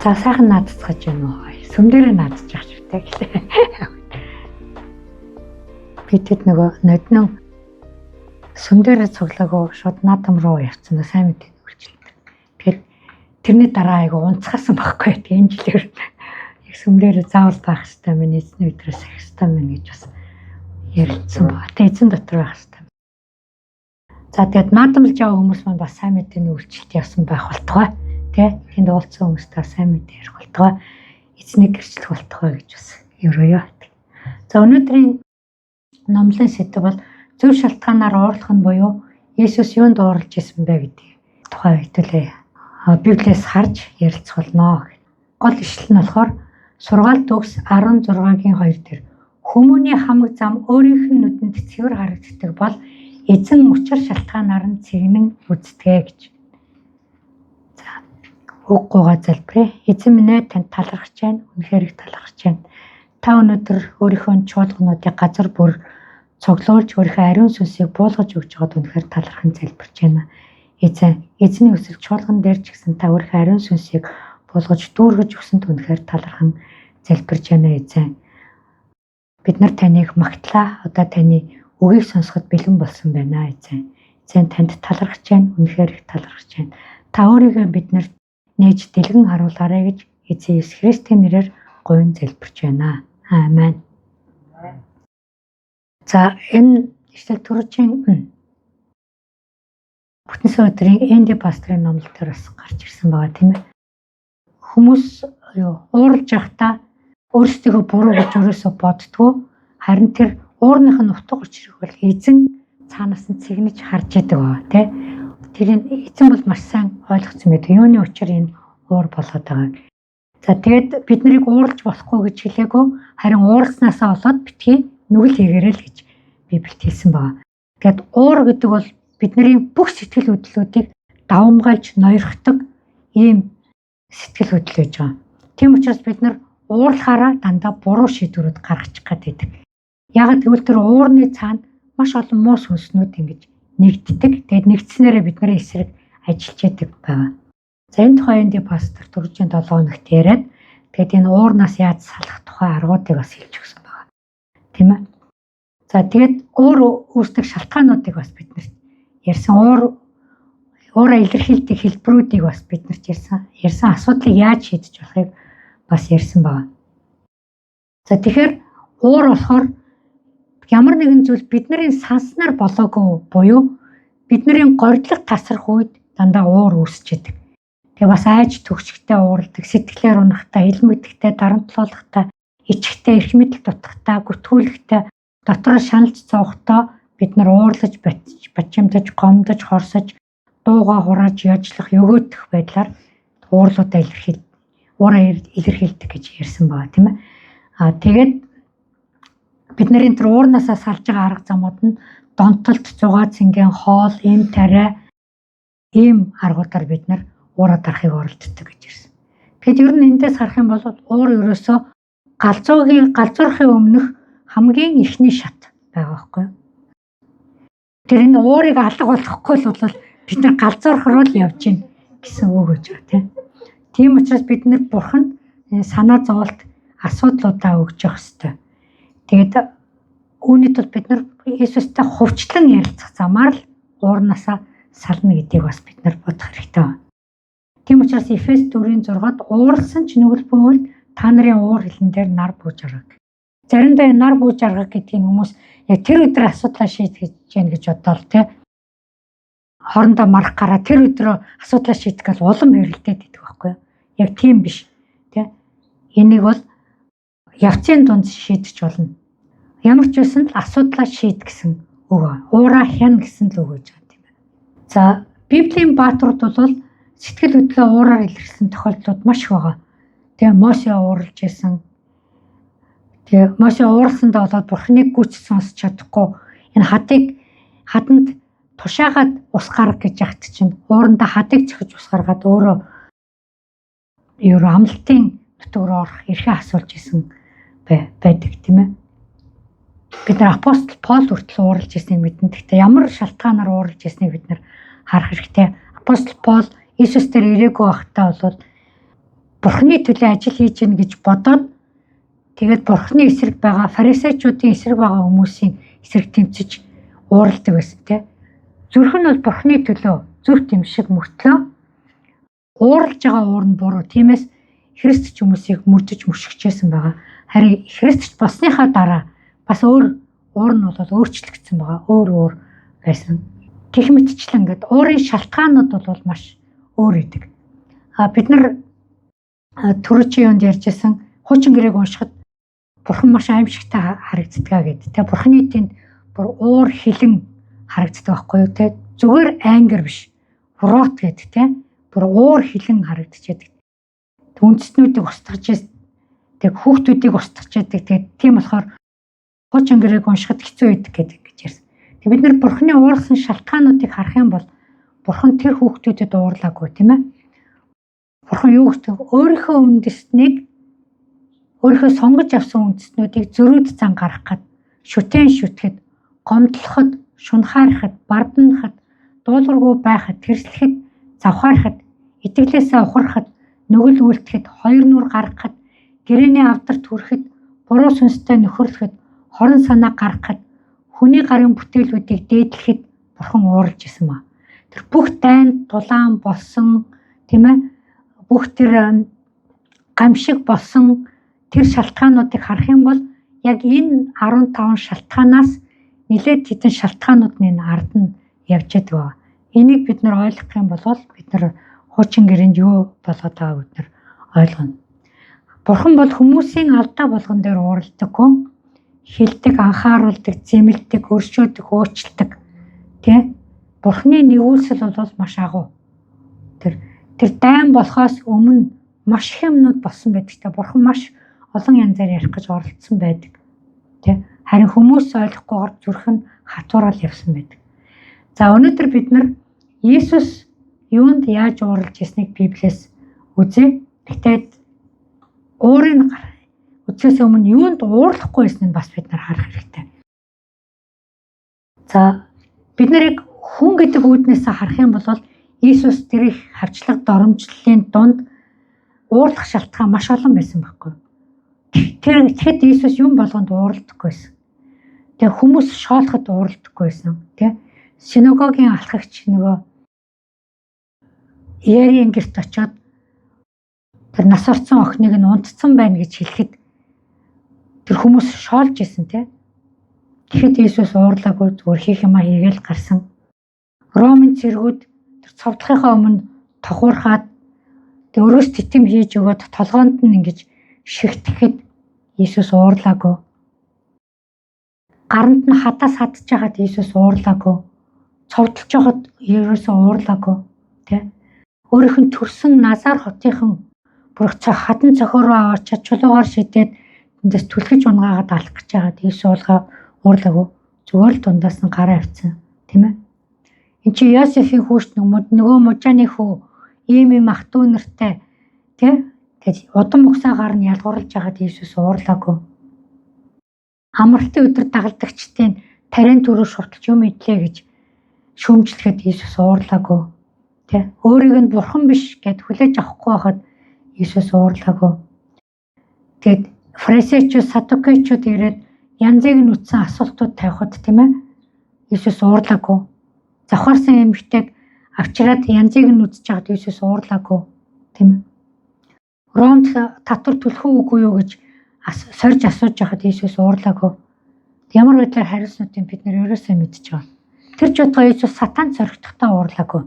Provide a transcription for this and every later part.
За сайхан наацгаж байна уу? Сүмдэрээ наацж явах хэрэгтэй гэлээ. Бидэд нөгөө нодноо сүмдэрээ цуглаагүй шууд наадам руу явцсан сайн мэдээ үржилдэг. Тэгэхээр тэрний дараа айгу унцгаасан байхгүй энэ жилээр яг сүмдэрээ заавал байх хэрэгтэй минь эзний өдрөөс их хэрэгтэй минь гэж бас ярилцсан ба. Тэ эзэн дотор байх хэрэгтэй. За тэгээд наадамлж яваа хүмүүс маань бас сайн мэдээний үйлчлэлт явсан байх болтугай. Тэ тэнд уулзсан хүмүүстэй сайн мэдээ ярих болтугай. Эзнийг гэрчлэх болтугай гэж бас ерөөё. За өнөөдрийн номлын сэдэв бол зөв шалтгаанаар уурлах нь буюу Есүс юунд уурлж исэн бэ гэдэг тухай хэдүүлээ. Библиэс харж ярилцах болно. Гол ишлэл нь болохоор сургаалт төгс 16-гийн 2 дээр хүмүүний хамаг зам өөрийнх нь нүдэнд цэвэр харагддаг бол эзэн учир шалтгаанаар нь цэгнэн үздэгэ гэж. За үггүйгээ залбирая. Эзэн минь ээ танд талархаж байна. Үнэхээр их талархаж байна. Та өнөөдөр өөрийнхөө чуулгануудыг газар бүр цуглуулж өөрийнхөө ариун сүнсийг буулгаж өгч байгаад үнэхээр талархан залбирч байна. Эзний өсөл чуулган дээр ч гэсэн та өөрийнхөө ариун сүнсийг буулгаж дүүргэж өгсөнд үнэхээр талархан залбирч байна эзэн. Бид нар таныг магтлаа. Одоо таны үгийг сонсоход бэлэн болсон байна эзэн. Эзэн танд талархаж байна. Үнэхээр их талархаж байна. Та өөрийгөө биднэрт нээж дэлгэн харуулаарай гэж эзэн Есүс Христийн нэрээр гуйн залбирч байна. Аамен. За энэ ишлэл түрүүчийн бүтэн өдрийн Энди пастрын номлол дээр бас гарч ирсэн байгаа тийм ээ. Хүмүүс уурлж явахдаа өөрсдөө буруу гэж өрөөсөө боддгоо харин тэр уурных нь утга учирыг бол эзэн цаанаас нь цэгнэж харж яадаг баа тий. Тэрийг эзэн бол маш сайн ойлгоцсон байдаг. Юуны учир энэ уур болоод байгааг. За тэгээд бид нарыг уурлж болохгүй гэж хэлээгөө харин уурласнасаа болоод битгий нүгэл хийгээрэй л гэж Библиэд хэлсэн байгаа. Тэгээд уур гэдэг бол бидний бүх сэтгэл хөдлөлүүдийг давамгайлж ноёрхдог ийм сэтгэл хөдлөл байж байгаа. Тийм учраас бид нар уурлахаараа дандаа буруу шийдвэрүүд гаргачих гэдэг. Яг тэгвэл тэр уурны цаана маш олон муу сүнснүүд ингэж нэгддэг. Тэгээд нэгдснээрээ бидний эсрэг ажиллаж яадаг байгаа. За энэ тухай Энди пастор 4-7 хоногт яриад тэгээд энэ уурнаас яаж салах тухай аргуудыг бас хэлж өгсөн байгаа. Тийм ээ. За тэгээд уур үүсдэг шалтгаануудыг бас биднэрт ярьсан. Уураа илэрхийлдэг хэлбэрүүдийг бас биднэрт ярьсан асуудлыг яаж шийдэж болохыг бас ярьсан байгаа. За тэгэхээр уур болохоор ямар нэгэн зүйл бидний санснаар болоогүй буюу бидний гордлог тасрах үед дандаа уур үүсч идэг. Тэгээ бас айж төгсгтэй уурладаг, сэтгэлээр унахтай, илмэгдэхтэй, дарамтлуулахтай, ичхтэй, эрх мэдэл дутахтай, гүтгүүлэхтэй, дотроо шаналж цоохтой бид нар уурлаж, бачимдаж, гомдож, хорсож, дууга хурааж яжлах, өгөөдөх байдлаар уурлуудаа илэрхийлдэг гэж ярьсан байгаа тийм ээ. Тэгээд бидний тэр уурнасаа салж байгаа арга замууд нь донтолт, зугаа цэнгийн, хоол, эм тариа ийм аргуудаар бид нар уураа дарахыг оролддог гэж ярьсан. Тэгэхэд ер нь эндээс харах юм бол уур ерөөсөө галзуурахын өмнөх хамгийн ихний шат байгаа байхгүй юу? Тэр энэ уурыг алга болохгүй л бол бид нар галзуурах руу л явж гин гэсэн үг гэж байгаа тийм. Тийм учраас бид нар бурханд санаа зоволт асуудлуудаа өгч явах хэрэгтэй. Тэгээд үүний тулд бид нар Иесустай хувьчлан ярилцах замаар л уурнасаа сална гэдгийг бас бид нар бодох хэрэгтэй байна. Тийм учраас Эфес 4:6-д уурлсан ч нүгэл бөөвөл та нарын уур хилэн дээр нар бууж аргаг. Заримдаа нар бууж аргаг гэдгийг хүмүүс яг тэр өдөр асуудлаа шийдэж гэнэ гэж бодоол тий. Хоорондоо марах гараа тэр өдрөө асуудлаа шийдэх гал улам хэрэлдээд идэх байхгүй юу? Яг тийм биш тий. Энийг бол явцын дунд шийдэж болно. Ямар ч байсан л асуудлаа шийд гэсэн үг. Уураа хяна гэсэн л үг гэж байгаа тийм байна. За Библийн бааtruуд бол сэтгэл хөдлөлөө уураар илэрхийлсэн тохиолдлууд маш их байгаа. Тэгээ Мосе уурлж исэн. Тэгээ Мосе уурлсандаа болоод Бурхныг гүйч сонсч чадахгүй энэ хаданд тушаагаад ус гарах гэж яхад чинь уурандаа хадыг цохиж ус гаргаад өөрөө амлалтын нутаг руу орох эрхээ асуулж исэн байдаг тийм ээ. Бид нар апостол Паул хүртэл уурлж ирснийг мэднэ. Гэхдээ ямар шалтгаанаар уурлж ирснийг бид нар харах хэрэгтэй. Апостол Паул Иесус дээр ирээгүй байхдаа бол Бурхны төлөө ажил хийж гин гэж бодоод тэгээд Бурхны эсрэг байгаа фарисеучуудын эсрэг байгаа хүмүүсийн эсрэг тэмцэж уурладаг байсан те. Зүрх нь бол Бурхны төлөө зүрх тэмшиг мөртлөө ууралж байгаа уур нь буруу. Тиймээс христч хүмүүсийг мөрдөж мөршгчээсэн байгаа. Харин христч болсныхаа дараа бас өөр уур нь бол өөрчлөгдсөн байгаа. Өөр байсан. Гэх мэтчлэн ингээд уурын шалтгаанууд бол маш өөр идэг. Бид нар түрүүчийн юунд ярьжсэн хуучин гэрээг уншихад Бурхан маш аимшигтай харагддаг гэдэг. Тэ Бурханы тэнд бүр уур хилэн харагддаг байхгүй юу те. Зүгээр ангер биш. Урот гэдэг те. Бүр уур хилэн харагдчихэдэг. Үндэстнүүдийг устгаж тэг хүүхдүүдийг устгаж яадаг. Тэгээд тийм болохоор хуучин гэрээг уншихад хэцүү байдаг гэдэг гэж ярьсан. Тэг бид нар Бурханы уурсан шалтгаануудыг харах юм бол Бурхан тэр хүүхдүүдэд уурлаагүй тийм ээ. Бурхан юу гэдэг өөрийнхөө үндэстнийг өөрийнхөө сонгож авсан үндэстнүүдийг зөрүүд зан гаргахад, шүтэн шүтгэхэд, гомдлоход, шунхаарахад, барднахад, дуулуургүй байхад, тэрслэхэд, завхаарахад, итгэлээсээ ухрахад, нүгэл үлдэхэд, хоёр нүур гаргахад, гэрээний авдарт хүрэхэд, буруу сүнстэй нөхөрлөхөд, хорон санаа гаргахад, хүний гарын бүтээлүүдийг дээдлэхэд Бурхан ууралж исэн маа. Тэр бүх дайнд дулаан болсон тийм ээ бүх тэр гамшиг болсон тэр шалтгаануудыг харах юм бол яг энэ 15 шалтгаанаас нэлээд хэдэн шалтгаанууд нь ард нь явж байгаа. Энийг бид нар ойлгох юм бол бид нар хуучин гэрээнд юу болоод байгааг бид нар ойлгоно. Бурхан бол хүмүүсийн алдаа болгон дээр ууралдаггүй. Хилдэг, анхааруулдаг, зэмлдэг, өршөөдөг, уучлдаг. Тэ? Бурханы нэгүүлсэл бол маш агуу. Тэр дайн болохоос өмнө маш их юмнууд болсон байдаг. Бурхан маш олон янзаар ярих гэж оролдсон байдаг. Тэ? Харин хүмүүс ойлгохгүйгээр зүрх нь хатуурал явсан байдаг. За өнөөдөр бид нар Иесус юунд яаж ууралж ирснийг Библиэс үзье. Гэхдээ уурын үзээс өмнө юунд уурлахгүй байсныг бас бид нар харах хэрэгтэй. За бид нарыг хүн гэдэг үүднээс харах юм бол Иесус тэр их хавчлаг доромжлолын дунд уурлах шалтгаан маш олон байсан байхгүй. Тэгэхэд Иесус юм болгонд ууралдаггүй байсан. Тэгээ хүмүүс шоолоход ууралдаггүй байсан. Тэ синагогийн алхагч нөгөө Ярийн гэрт очиод тэр нас орсон охиныг нь унтцсан байна гэж хэлэхэд тэр хүмүүс шоолж исэн тэ. Тэгэхэд Иесус уурлаагүй зүгээр хийх юмаа хийгээл гарсан. Ромын цэргүүд тэр цовдлохынхаа өмнө тохуурхаад тэг өрөөс титэм хийж өгөөд толгоонд нь ингэж шигтгэхэд Иесус уурлаагүй. Гаранд нь хадаас хадж байхад Иесус уурлаагүй. Цовдлж байхад ерөөсөө уурлаагүй тэ. Өөрийнх нь төрсөн Назар хотынхан бүр хадан цохороо аваад чулуугаар шидээд эндээс түлхэж унгаагаад алах гэж байгаад Иесус уурлаагүй. Зүгээр л дундаас нь гараа авцсан тийм ээ. Энд чи Йосефийн хүүшт нөгөө мужааны хүү ийм ах トゥ нартай тий гэж удам угсаагаар нь ялгуурлаж байгаад Иесус уурлаагүй. Амралтын өдөр дагалдагчдын тарийн төрөө шурталж юм идлээ гэж шүүмжлэхэд Иесус уурлаагүй. Тэ өөрийг нь бурхан биш гэд хүлээж авахгүй байхад Иесус уурлаагүй. Тэгэд фарисеучуд, садукеучуд ирээд янзыг нь үтсэн асуултууд тавихад тийм ээ Иесус уурлаагүй. Завхаарсан эмэгтэйг авчираад янзыг нь үтсэж байгаад Иесус уурлаагүй тийм ээ. Ромд татвар төлөх үгүй юу гэж сорж асууж байхад Иесус уурлаагүй. Ямар байдлаар хариулснуудыг бид нэр ерөөсөө мэдчихэж байгаа. Тэр ч удаа Иесус сатан зоригдохдоо уурлаагүй.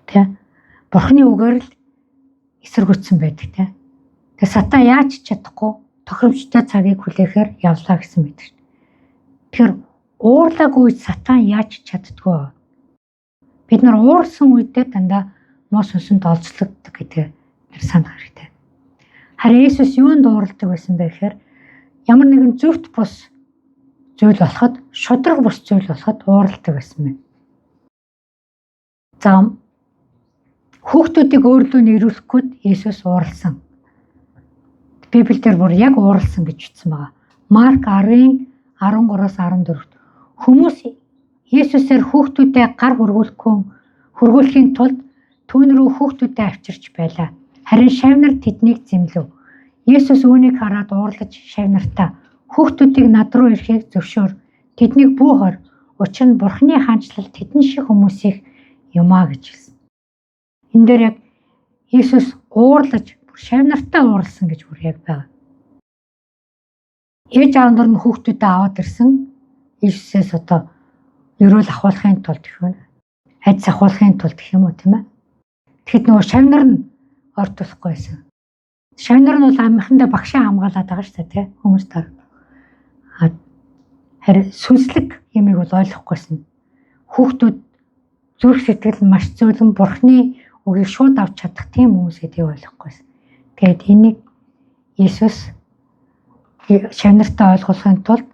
Тэ Бурханы үгээр л эсэргүүцсэн байдаг тэ. Тэгээ сатан яаж чадахгүй тохиромжтой цагийг хүлээхээр явлаа гэсэн мэт. Тэгэхээр уурлаагүй сатан яаж чаддгүй. Бид нар уурсан үедээ дандаа муу сүнсэнд олзлогддог гэдэг нэр санах хэрэгтэй. Харин Иесус юунд уурладаг байсан бэ гэхээр ямар нэгэн зөвхт бус зүйл болоход шудраг бус зүйл болоход уурладаг байсан байна. За хүүхдүүдийг өөрлөө нэрүүлэхгүй Иесус ууралсан. Библиэлд бүр яг ууралсан гэж бичсэн байгаа. Марк 10:13-аас 14. Хүмүүс Иесусээр хүүхдүүдэд гар хүргүүлэхийн тулд түүн рүү хүүхдүүдэд авчирч байлаа. Харин шавнар тэднийг зэмлэв. Есүс үүнийг хараад уурлаж шавнартаа "Хүүхдүүдийг над руу ирэхийг зөвшөөр. Тэднийг бүү хор. Учир нь Бурхны хаанчлал тэдэн шиг хүмүүсийг юмаа" гэж хэлсэн. Энэ дээр яг Есүс уурлаж шавнартаа уурлсан гэж бүр яг байна. Ээж аав нар нь хүүхдүүдээ аваад ирсэн. Есүсээс одоо ерөөл ахуулахын тулд айдас ахуулахын тулд гэх юм уу, тийм ээ. Тэгэхэд нөгөө шавнар нь орд болохгүй байсан. Шавнар нь бол амынхандаа багшаа хамгаалаад байгаа шүү дээ, тийм хүмүүс таар. Харин сүнслэг юмыг бол ойлгохгүйсэн. Хүүхдүүд зүрх сэтгэл нь маш зөөлөн Бурхны үгийг шууд авч чадах тийм хүмүүс гэдгийг ойлгохгүйсэн. Тэгээд энийг Есүс шавнартаа ойлгуулахын тулд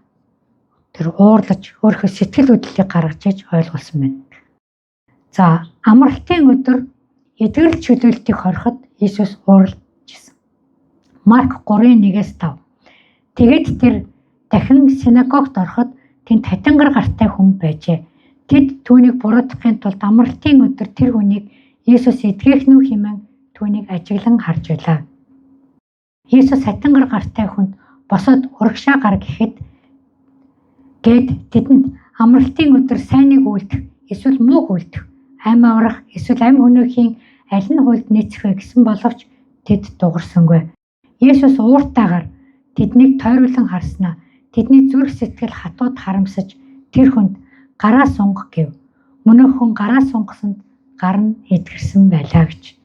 тэр уурлаж өөрийнхөө сэтгэл хөдлөлийг гаргаж иж ойлгуулсан байна. За, амралтын өдөр эдгэрэл чөлөөлтийг хориход Есүс уурлаж ирсэн. Марк 3:1-5. Тэгээд тэр дахин синагогт ороход тэнд хатангар гартай хүн байжээ. Тэд түүнийг буруутгахын тулд амралтын өдөр тэр хүнийг Есүс эдгээх нү хэмээн түүнийг ажиглан харж байлаа. Есүс хатангар гартай хүнд босоод урагшаа гар гэхэд тэдэнд амралтын өдөр сайныг үйлдэх эсвэл мууг үйлдэх, ам аврах эсвэл ам хөнөөхийн аль нь хуульд нийцэх вэ гэсэн боловч тэд дугарсангүй. Есүс ууртаагаар тэднийг тойруулан харснаа тэдний зүрх сэтгэл хатууд харамсаж тэр хүнд гараа сунг гэв. Мөнх хүн гараа сунгасанд гар нь эдгэрсэн байлаа гэж.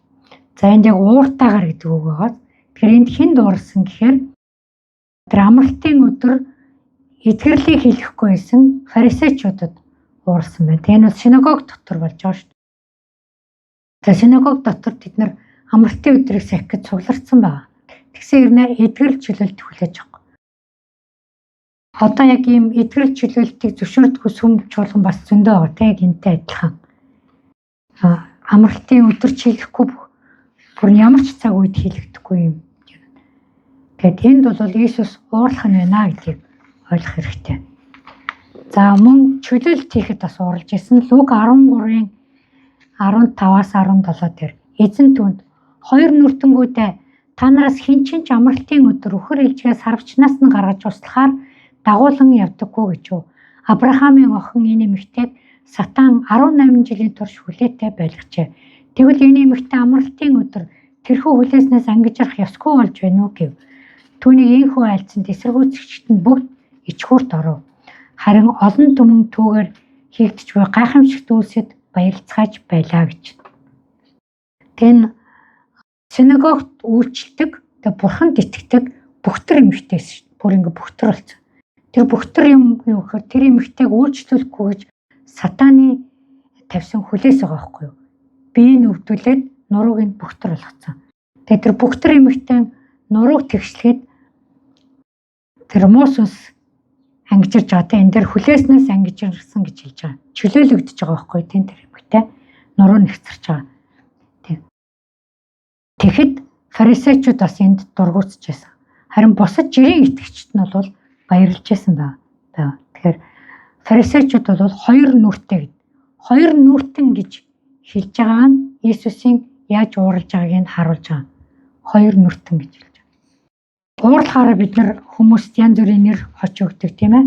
За энд яг ууртаагаар гэдэг үг байгаа. Тэгэхээр энд хэн дуурсан гэхээр тэр амралтын өдөр эдгэрлийг хэлэхгүй байсан фарисеучудад уурсан байна. Энэ бол синагог дотор болж байгаа шүү дээ. За синагог дотор тэд нар амралтын өдрийг сахих гэж цугларсан байна. Тэгсэн хэрнээ эдгэрэл чөлөөлт хүлээж авах. Одоо яг ийм эдгэрэл чөлөөлтийг зөвшөөрдөггүй сүм чуулган бас зөндөө байгаа. Тэг энтэй адилхан. Амралтын өдөр чиглэхгүй бүр ямар ч цаг үед хийлэгдэхгүй юм. Тэгэд энд бол Есүс уурлах нь байна гэдгийг ойлгох хэрэгтэй. За мөн чөлөөлт хийхэд бас уурлж исэн. Лук 13:15-аас 17 дээр эзэн түнд хоёр нүртэнгүүдээ та нараас хэн ч амралтын өдөр өхөр илжгээ сарвчнаас нь гаргаж услахаар дагуулan явдаггүй гэж юу. Авраамийн охин энэ эмэгтэйг Сатан 18 жилийн турш хүлээтэй байлгачээ. Тэгвэл энэ эмэгтэй амралтын өдөр тэрхүү хүлээснээс ангижрах ёсгүй болж байна уу гэв. Түүнийг ийхүү айлцсан эсэргүүцэгчд нь бүгд ичхүүрт оров. Харин олон түмэн түүгээр хийгдэж буй гайхамшигт үйлсэд баярлцгааж байлаа гэж. Тэн синагогт үйлчлдэг, бурханд итгэдэг бүхтэр эмэгтэйс бүр ингээ бүхтэр болсон. Тэр бүхтэр юм юу гэхээр тэр эмэгтэйг үйлчлүүлэхгүй гэж Сатаны тавьсан хүлээс байгаа байхгүй юу? Биеийг өвдүүлээд нурууг нь бүхтэр болгоцсон. Тэгээд тэр бүхтэр эмэгтэй нурууг тэгшлээд тэр муу сүнс ангижирж байгаа. Энэ дээр хүлээснээс ангижирсан гэж хэлж байгаа. Чөлөөлөгдөж байгаа байхгүй тийм тэр эмэгтэй нуруу нэгцэрч байгаа. Тэгэхэд фарисеучуд бас энд дургуутж байсан. Харин бусад жирийн итгэгчид нь бол баярлж байсан байна. Тэгэхээр фарисеучуд бол хоёр нүртэй гэд. Хоёр нүртэн гэж хэлж байгаа нь Есүсийн яаж уурлж байгааг нь харуулж байгаа. Хоёр нүртэн гэж хэлж байгаа. Уурлахаараа бид нар хүмүүст янз бүрийн нэр хоч өгдөг тийм ээ.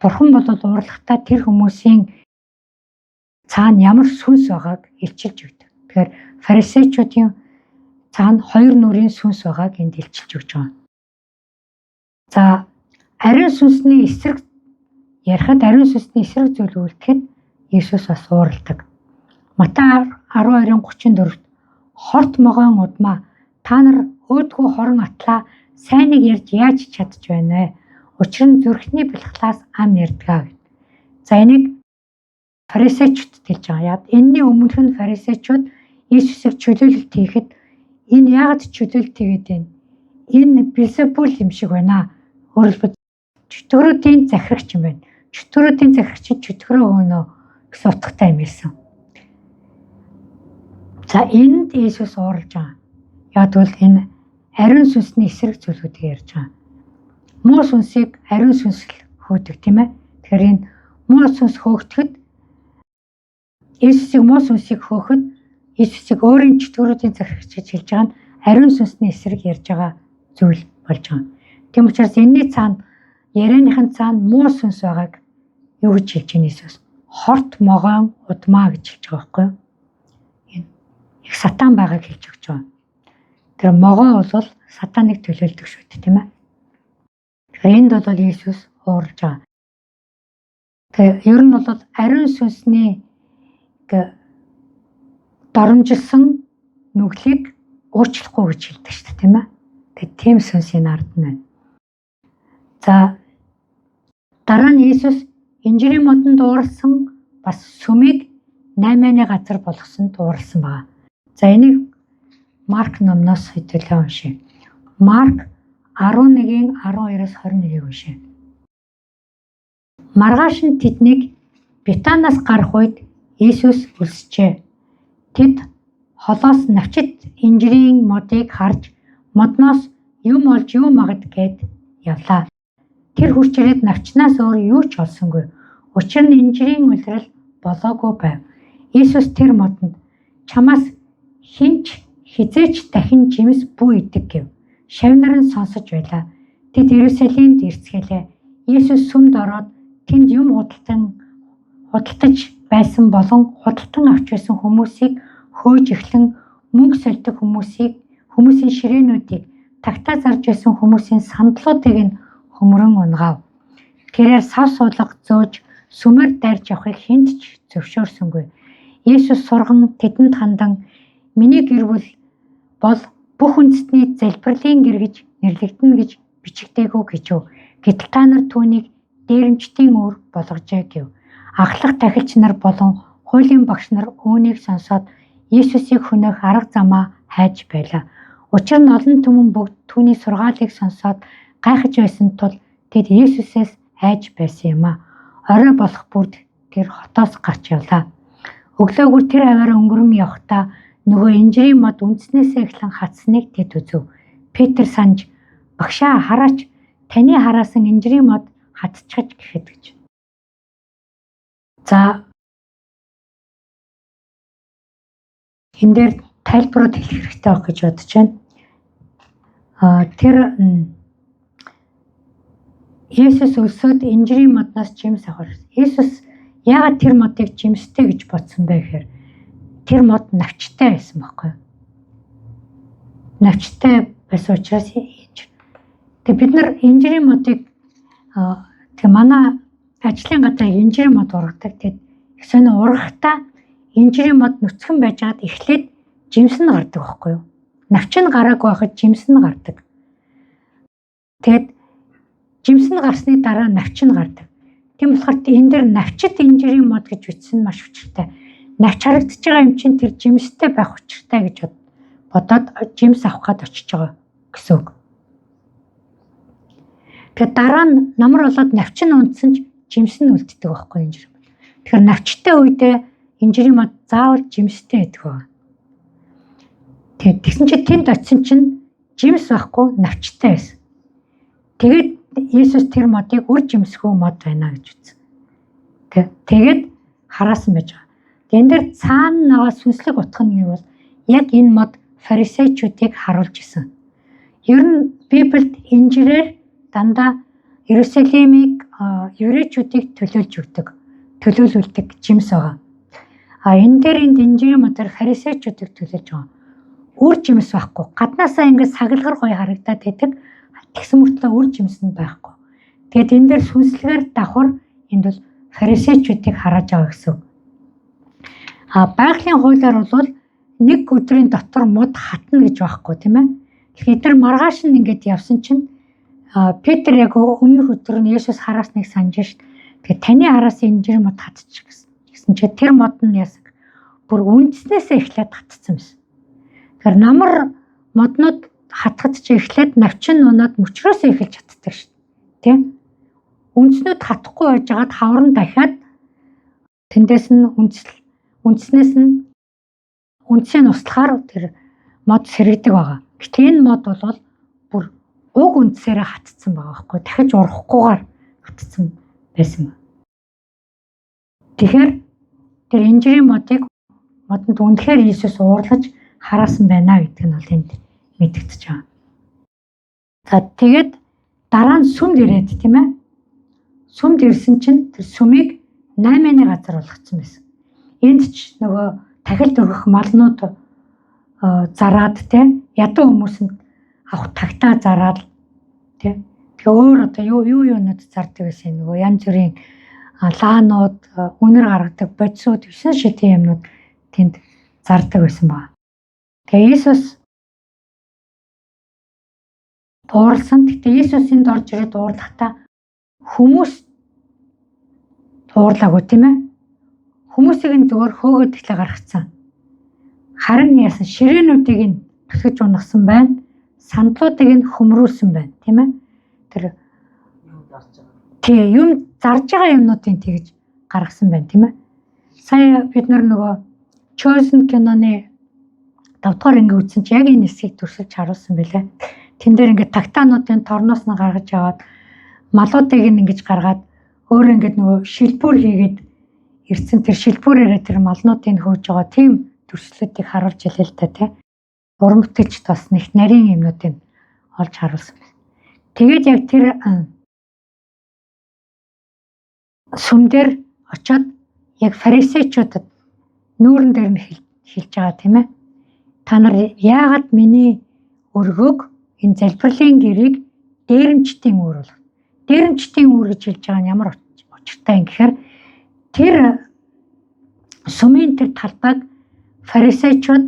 Бурхан бол уурлахдаа тэр хүмүүсийн цаана ямар сүнс байгааг илчилж өгдөг. Тэгэхээр фарисеучуудын цаана хоёр нүрийн сүнс байгааг энд илчилж өгч байгаа. За ариун сүнсний эсрэг ярихад ариун сүнсний эсрэг зүйл үлдэхэд Есүс бас уурладаг. Матай 12:34-т хорт могоон удмаа та нар өөдгөө хорон атлаа сайныг ярьж яаж чадж байна вэ? Учир нь зүрхний бэлхлаас ам ярьдгаа гэв. За энийг фарисеучуд хэлж байгаа. Яг энэний өмнөх нь фарисеучуд Есүсийг чөлөөлөлт хийхэд энэ яагаад чөлөөлөлт хийгээд байна? Энэ Белзебул юм шиг байна. Өөрөлдвөл чөтгөрүүдийн захирагч юм байна. Чөтгөрүүдийн захирагч чөтгөрөө өгнө гэсэн утгатай юм хэлсэн. За энд Есүс уурлж байгаа. Яг бол энэ ариун сүнсний эсрэг зүйлүүдийг ярьж байгаа. Муу сүнсийг ариун сүнс хөөдөг тийм ээ. Тэгэхээр энэ муу сүнс хөөгдөхөд Есүсийг муу сүнсийг хөөхөд Иесусыг өөрийн чөтгөрүүдийн захирагч гэж хэлж байгаа нь ариун сүнсний эсрэг ярьж байгаа зүйл болж байгаа. Тийм учраас энэний цаана ярианыхын цаана муу сүнс байгааг юу гэж хэлж байна Иесус? Хорт могоон удмаа гэж хэлж байгаа байхгүй юу? Энэ их сатан байгааг хэлж өгч байгаа. Тэр могоо бол сатаныг төлөөлдөг шүү дээ, тийм ээ. Тэгэхээр энд бол Иесус уурж байгаа. Тэгээ ер нь бол ариун сүнсний доромжилсан нүглийг уучлахгүй гэж хэлдэг шүү дээ, тийм ээ. Тэгээ тийм сүнс энэ ард нь байна. За дараа нь Иесус инжирийн модонд уурсан бас сүмийг 8-ны газар болгосонд уурсан байна. За энийг Марк номноос хэдүүлээ уншъя. Марк 11-ийн 12-оос 21-ийг уншъя. Маргааш нь тэднийг Бетанаас гарах үед Иесус өлсчээ. Тэд холоос навчит инжирийн модыг харж модноос юм олж юу магад гэд явлаа. Тэр хурц ирээд навчнаас өөр юу ч олсонгүй. Учир нь инжирийн улирал болоогүй байв. Иесус тэр модонд чамаас хинч хизээч дахин жимс бүү идэг гэв. Шавнар нь сонсож байлаа. Тэд Иерусалимд ирцгэлээ. Иесус сүмд ороод тэнд юм худалдаж байсан болон худалдан авч байсан хүмүүсийг хөөж эхлэн мөнгө сольдог хүмүүсийн ширээнүүдийг тагтаа зарж байсан хүмүүсийн сандлуудыг нь хөмрөн унгав. Тэрээр сав суулга зөөж сүмээр дайрч явахыг хэнд ч зөвшөөрсөнгүй. Иесус сурган тэдэнд хандан миний гэр бүл бол бүх үндэстний залбирлын гэр гэж нэрлэгдэнэ гэж бичигдээгүй гэжв. Гэтэл та нар түүнийг дээрэмчдийн үр болгожээ гэв. Ахлах тахилч нар болон хуулийн багш нар үүнийг сонсоод Иесусыг хөнөөх арга замаа хайж байлаа. Учир нь олон түмэн бүгд түүний сургаалыг сонсоод гайхаж байсан тул тэд Иесусээс айж байсан юм а. Орой болох бүрд тэр хотоос гарч явлаа. Өглөөгөр тэр аваараа өнгөрөн явхдаа нөгөө инжирийн мод үндснээсээ эхлэн хатсныг тэд үзв. Петр санаж багшаа хараач таны хараасан инжирийн мод хатчихаж гэхэд гэж. За энэ дээр тайлбарууд хэлэх хэрэгтэй байх гэж бодож байна. Тэр Иесус өлсөд инжирийн модноос жимс авах. Иесус яагаад тэр модыг жимстэй гэж бодсон бэ гэхээр тэр мод навчтай байсан байхгүй юу? Навчтай байсан учраас тэг бид нар инжирийн модыг тэг манай ажлын газар инжирийн мод ургадаг. Тэг сонио ургахтаа инжирийн мод нүцгэн байжгаад эхлээд жимс нь гардаг байхгүй юу? Навч нь гараагүй байхад жимс нь гардаг. Тэгэд жимс нь гарсны дараа навч нь гардаг. Тийм болохоор энэ дээр навчит инжирийн мод гэж бичсэн нь маш учиртай. Навч харагдаж байгаа юм чинь тэр жимстэй байх учиртай гэж бодоод жимс авах гээд очиж байгаа гэсэн үг. Тэгээд дараа нь намар болоод навч нь унтсан ч жимс нь үлддэг байхгүй инжир. Тэгэхээр навчтай үедээ инжирийн мод заавал жимстэй байдаг байна. Тэгээд тэгсэн чинь тэнд очисон чинь жимс байхгүй навчтай байсан. Тэгээд Иесус тэр модыг үр жимсгүй мод байна гэж үзсэн. Тэгээд хараасан байж байгаа. Энэ дээр цаана наваа сүнслэг утга нь юу бол яг энэ мод фарисеучуудыг харуулж исэн. Ер нь Библиэд инжирээр дандаа Иерусалимыг еврейчүүдийг төлөөлүүлдэг жимс байгаа. Энэ дээр энд инжирийн модоор фарисеучуудыг төлөөлж байгаа. Үр жимс байхгүй. Гаднаасаа ингээд сагалгар гоё харагдаад байдаг. Тэгсэн мөртлөө үр жимс нь байхгүй. Тэгээд энэ дээр сүнслэгээр давхар энд бол фарисеучуудыг харааж байгаа гэсэн. Байгалийн хуулиар бол нэг өдрийн дотор мод хатна гэж байхгүй тийм ээ. Тэгэхээр эдгээр маргааш нь ингээд явсан чинь Петр яг өмнөх өдөр нь Иесус хараасныг санаж шít. Тэгээд таны хараасан инжир мод хатчих гэсэн чинь тэр мод нь ясаг бүр үндснээсээ эхлээд хатцсан байсан. Тэгэхээр намар моднууд хатгад чи эхлээд навчин унаад мөчрөөсөө эхэлж хатдаг шít. Тийм. Үндснүүд хатахгүй байжгаад хавар нь дахиад тэндээс нь үндснээс нь үндсийг услахаар тэр мод сэрэгдэг байгаа. Гэвч энэ мод бол бүр уг үндсээрээ хатцсан байгаа байхгүй. Дахиж урахгүйгээр хатцсан байсан. Тэгэхээр тэр инжирийн модыг модонд үнэхээр Иесус уурлаж хараасан байна гэдэг нь бол энд мэдэгдэж байгаа. За тэгээд дараа нь сүмд ирээд тийм ээ. Сүмд ирсэн чинь тэр сүмийг 8-ны газар болгоцсон байсан. Энд ч нөгөө тахилд өргөх малнууд зараад тийм ядуу хүмүүсэнд авах тагтаа зараад тийм. Тэгээ өөр одоо юунууд зардаг байсан нөгөө янз бүрийн лаанууд, үнэр гаргадаг бодисууд 9 шидийн юмнууд тэнд зардаг байсан ба. Тэгээ Иесус уурлсан. Гэхдээ Иесус энд орж ирээд уурлахдаа хүмүүс уурлаагүй тийм ээ. Хүмүүсийг нь зөвөр хөөгөөд тэглээ гаргацсан. Харин яасан ширээнүүдийг нь түлхэж унагсан байна. Сандлуудыг нь хөмрүүлсэн байна, тийм ээ. Тэр юм зарж байгаа юмнуудыг тэгж гаргасан байна, тийм ээ. Сая бид нөгөө Chosen киноны 5 дугаар анги үзсэн чи яг энэ хэсгийг төрсөж харуулсан байлаа. Тэн дээр ингээд тагтаануудын торноос нь гаргаж аваад малуудыг нь ингэж гаргаад өөр ингээд нөгөө шилбүр хийгээд ирсэн тэр шилбүрээрээ тэр малнуудыг хөөж байгаа тийм төрслүүдийг харуулж илээ л та тий. Уран бүтээлч бас нэг нарийн юмнуудыг олж харуулсан. Тэгээд яг тэр сүм дээр очиод яг фарисеучудад нүүрэн дээр нь хэлж байгаа тийм ээ. Та нар яагаад миний өргөөг энэ залбирлын гэрийг дээрэмчтийн үүр бол. Дээрэмчтийн үүр гэж хэлж байгаа нь ямар учиртай юм гэхээр тэр сүмийн тэр талбайг фарисеучуд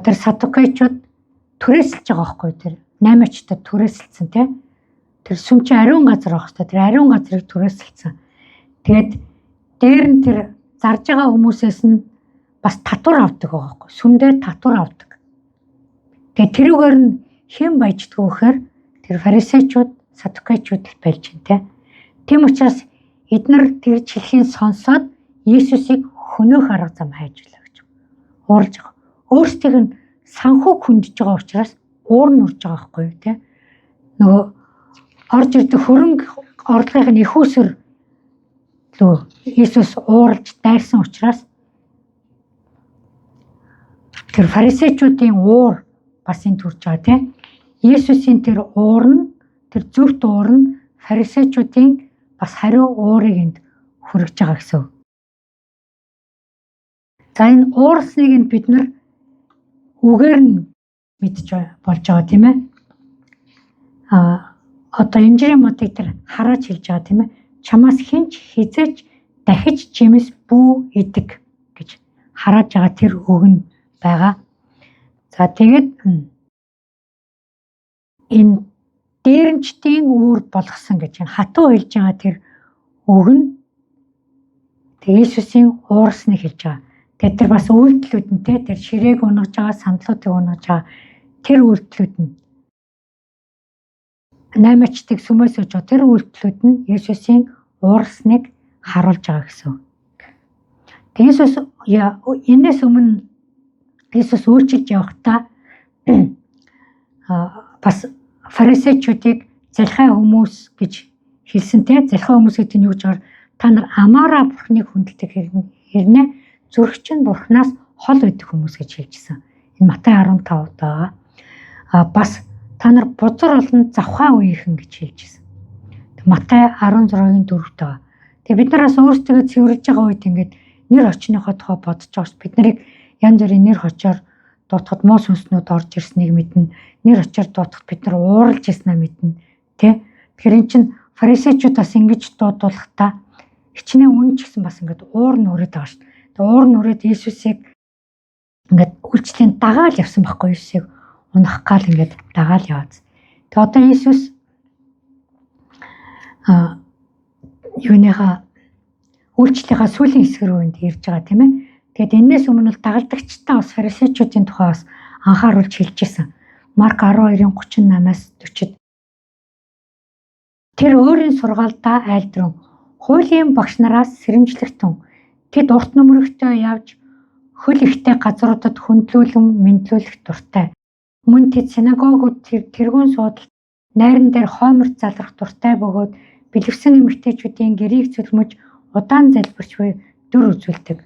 тэр садукеичуд түрээсэлж байгаа байхгүй тэр 8-ачтад түрээсэлсэн тий. Тэр сүм чи ариун газар байх хэрэгтэй. Тэр ариун газрыг түрээсэлсэн. Тэгээд дээр нь тэр зарж байгаа хүмүүсээс нь бас татвар авдаг байгаа байхгүй. Сүмдээ татвар авдаг. Тэгээд тэрүүгээр нь хэн баяждаг вэ гэхээр тэр фарисеучуд, садукеичуд байлж байна тий. Тийм учраас эдгээр тэр чихийн сонсоод Иесусыг хөнөөх арга зам хайж байлаа гэж уурж байгаа. Өөрсдийг нь санхүү хүндж байгаа учраас уур нь урж байгаа байхгүй тий. Нөгөө орж ирдэг хөрөнгө орлогын их усэр лөө Иесус уурж дайрсан учраас тэр фарисеучуудын уур бас энэ төрж байгаа тий. Иесусийн тэр уур нь тэр зөвхт уур нь фарисеучуудын бас хариу уурыг энд хүргэж байгаа гэсэн. За энэ уурсныг нь бид нар үгээр нь мэдж болж байгаа тийм ээ. Одоо Инжирийн модыг тэр харааж хэлж байгаа тийм ээ. Чамаас хинч хизээч дахиж жимс бүү идэг гэж харааж байгаа тэр үг нь байгаа. За тэгээд энэ дээрэмчтийн үүр болгосон гэж хатуу хэлж байгаа тэр үг нь Иесусийн уурсныг хэлж байгаа. Тэгээд тэр бас үйлдэлүүд нь тэр ширээг унагж байгаа, сандлуудыг унагж байгаа тэр үйлдэлүүд нь 8-ачтыг сүмээс өж тэр үйлдэлүүд нь Иесусийн уурсныг харуулж байгаа гэсэн. Иесус энэс өмнө Иесус үйлчилж явахдаа бас фарисеучуудыг залхай хүмүүс гэж хэлсэн те. Залхай хүмүүс гэдэг нь юу гэж байгаа та нар амаараа бурхныг хүндэлдэг хэрнээ зүрх чинь бурхнаас хол байдаг хүмүүс гэж хэлжсэн. Энэ Матай 15-д байгаа. Бас та нар бузар олон завхаа үеийнхэн гэж хэлжсэн. Матай 16-гийн 4-д байгаа. Тэгээ бид нараас өөрсдөө цэвэрлж байгаа үед ингээд нэр очныхоо тухай бодож байгаас бид нарыг янз бүрийн нэр хочоор дуутахад муу сүнснүүд орж ирснийг мэднэ. Нэр очоор дуутахад бид нар ууралж ирснаа мэднэ. Тэ? Тэгэхээр эн чинь фарисеучудаас ингэж дуудуулахдаа хичнээн үн ч гэсэн бас ингээд уур нь өрөөд байгаа шүү дээ. Тэгээ уур нь өрөөд Иесусыг ингээд үйлчлэлийн дагаал явсан байхгүй Иесусыг унах гал ингээд дагаал яваад. Тэгээ одоо Иесус юуныхаа үйлчлэлийнхаа сүүлийн хэсэг рүү энд ирж байгаа тийм ээ. Тэгээд энэс өмнө л дагалдагчтай бас фарисеучуудын тухай бас анхааруулж хэлжсэн. Марк 12:38-аас 40-д тэр өөрийн сургаалдаа айлдран хуулийн багш нараас сэрэмжлэгтэн тэд урт нүмерэгтэй явж хөл ихтэй газруудад хөндлүүлэн мэдлүүлэх дуртай. Мөн тэд синагогууд тэргүүн суудалд найран дээр хойморт залрах дуртай бөгөөд бэлэвсэн эмэгтэйчүүдийн гэрийг цөлмөж удаан залбирч буй дүр үзүүлдэг.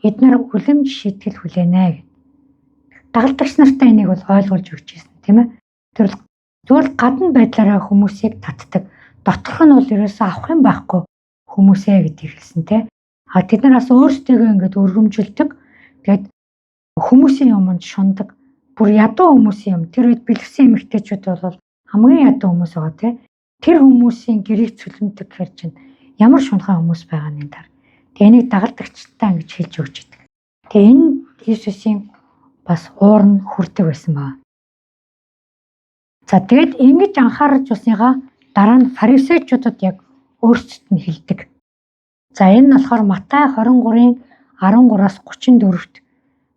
эдгээр хүлэмж шийтгэл хүлээнэ гэв. Дагалдагч нартай энийг бол ойлгуулж өгч ирсэн тийм ээ. Тэр бол зөвхөн гадна байдлаараа хүмүүсийг татдаг. Доторх нь бол ерөөсөө авах юм байхгүй хүмүүсээ гэдгийг хэлсэн тийм. А тэд нар бас өөрсдөө ингэж өргөмжилдэг. Тэгээд хүмүүсийн юмд шундаг. Бүр ядуу хүмүүсийн юм. Тэр үед бэлгэсэн эмэгтэйчүүд бол хамгийн ядуу хүмүүс байгаа тийм. Тэр хүмүүсийн гэрийг цөлмөдөг гэхэр чинь ямар шунхай хүмүүс байгаа нь энэ. Тэгээ энийг дагалдагчтай ингэж хэлж өгч идэг. Тэгээ энэ Иесусийн бас уур нь хүрдэг байсан баа. За тэгээд ингэж анхаарч усныгаа дараа нь фарисеучудад яг өөрсдөд нь хэлдэг. За энэ нь болохоор Матай 23-ын 13-аас 34-т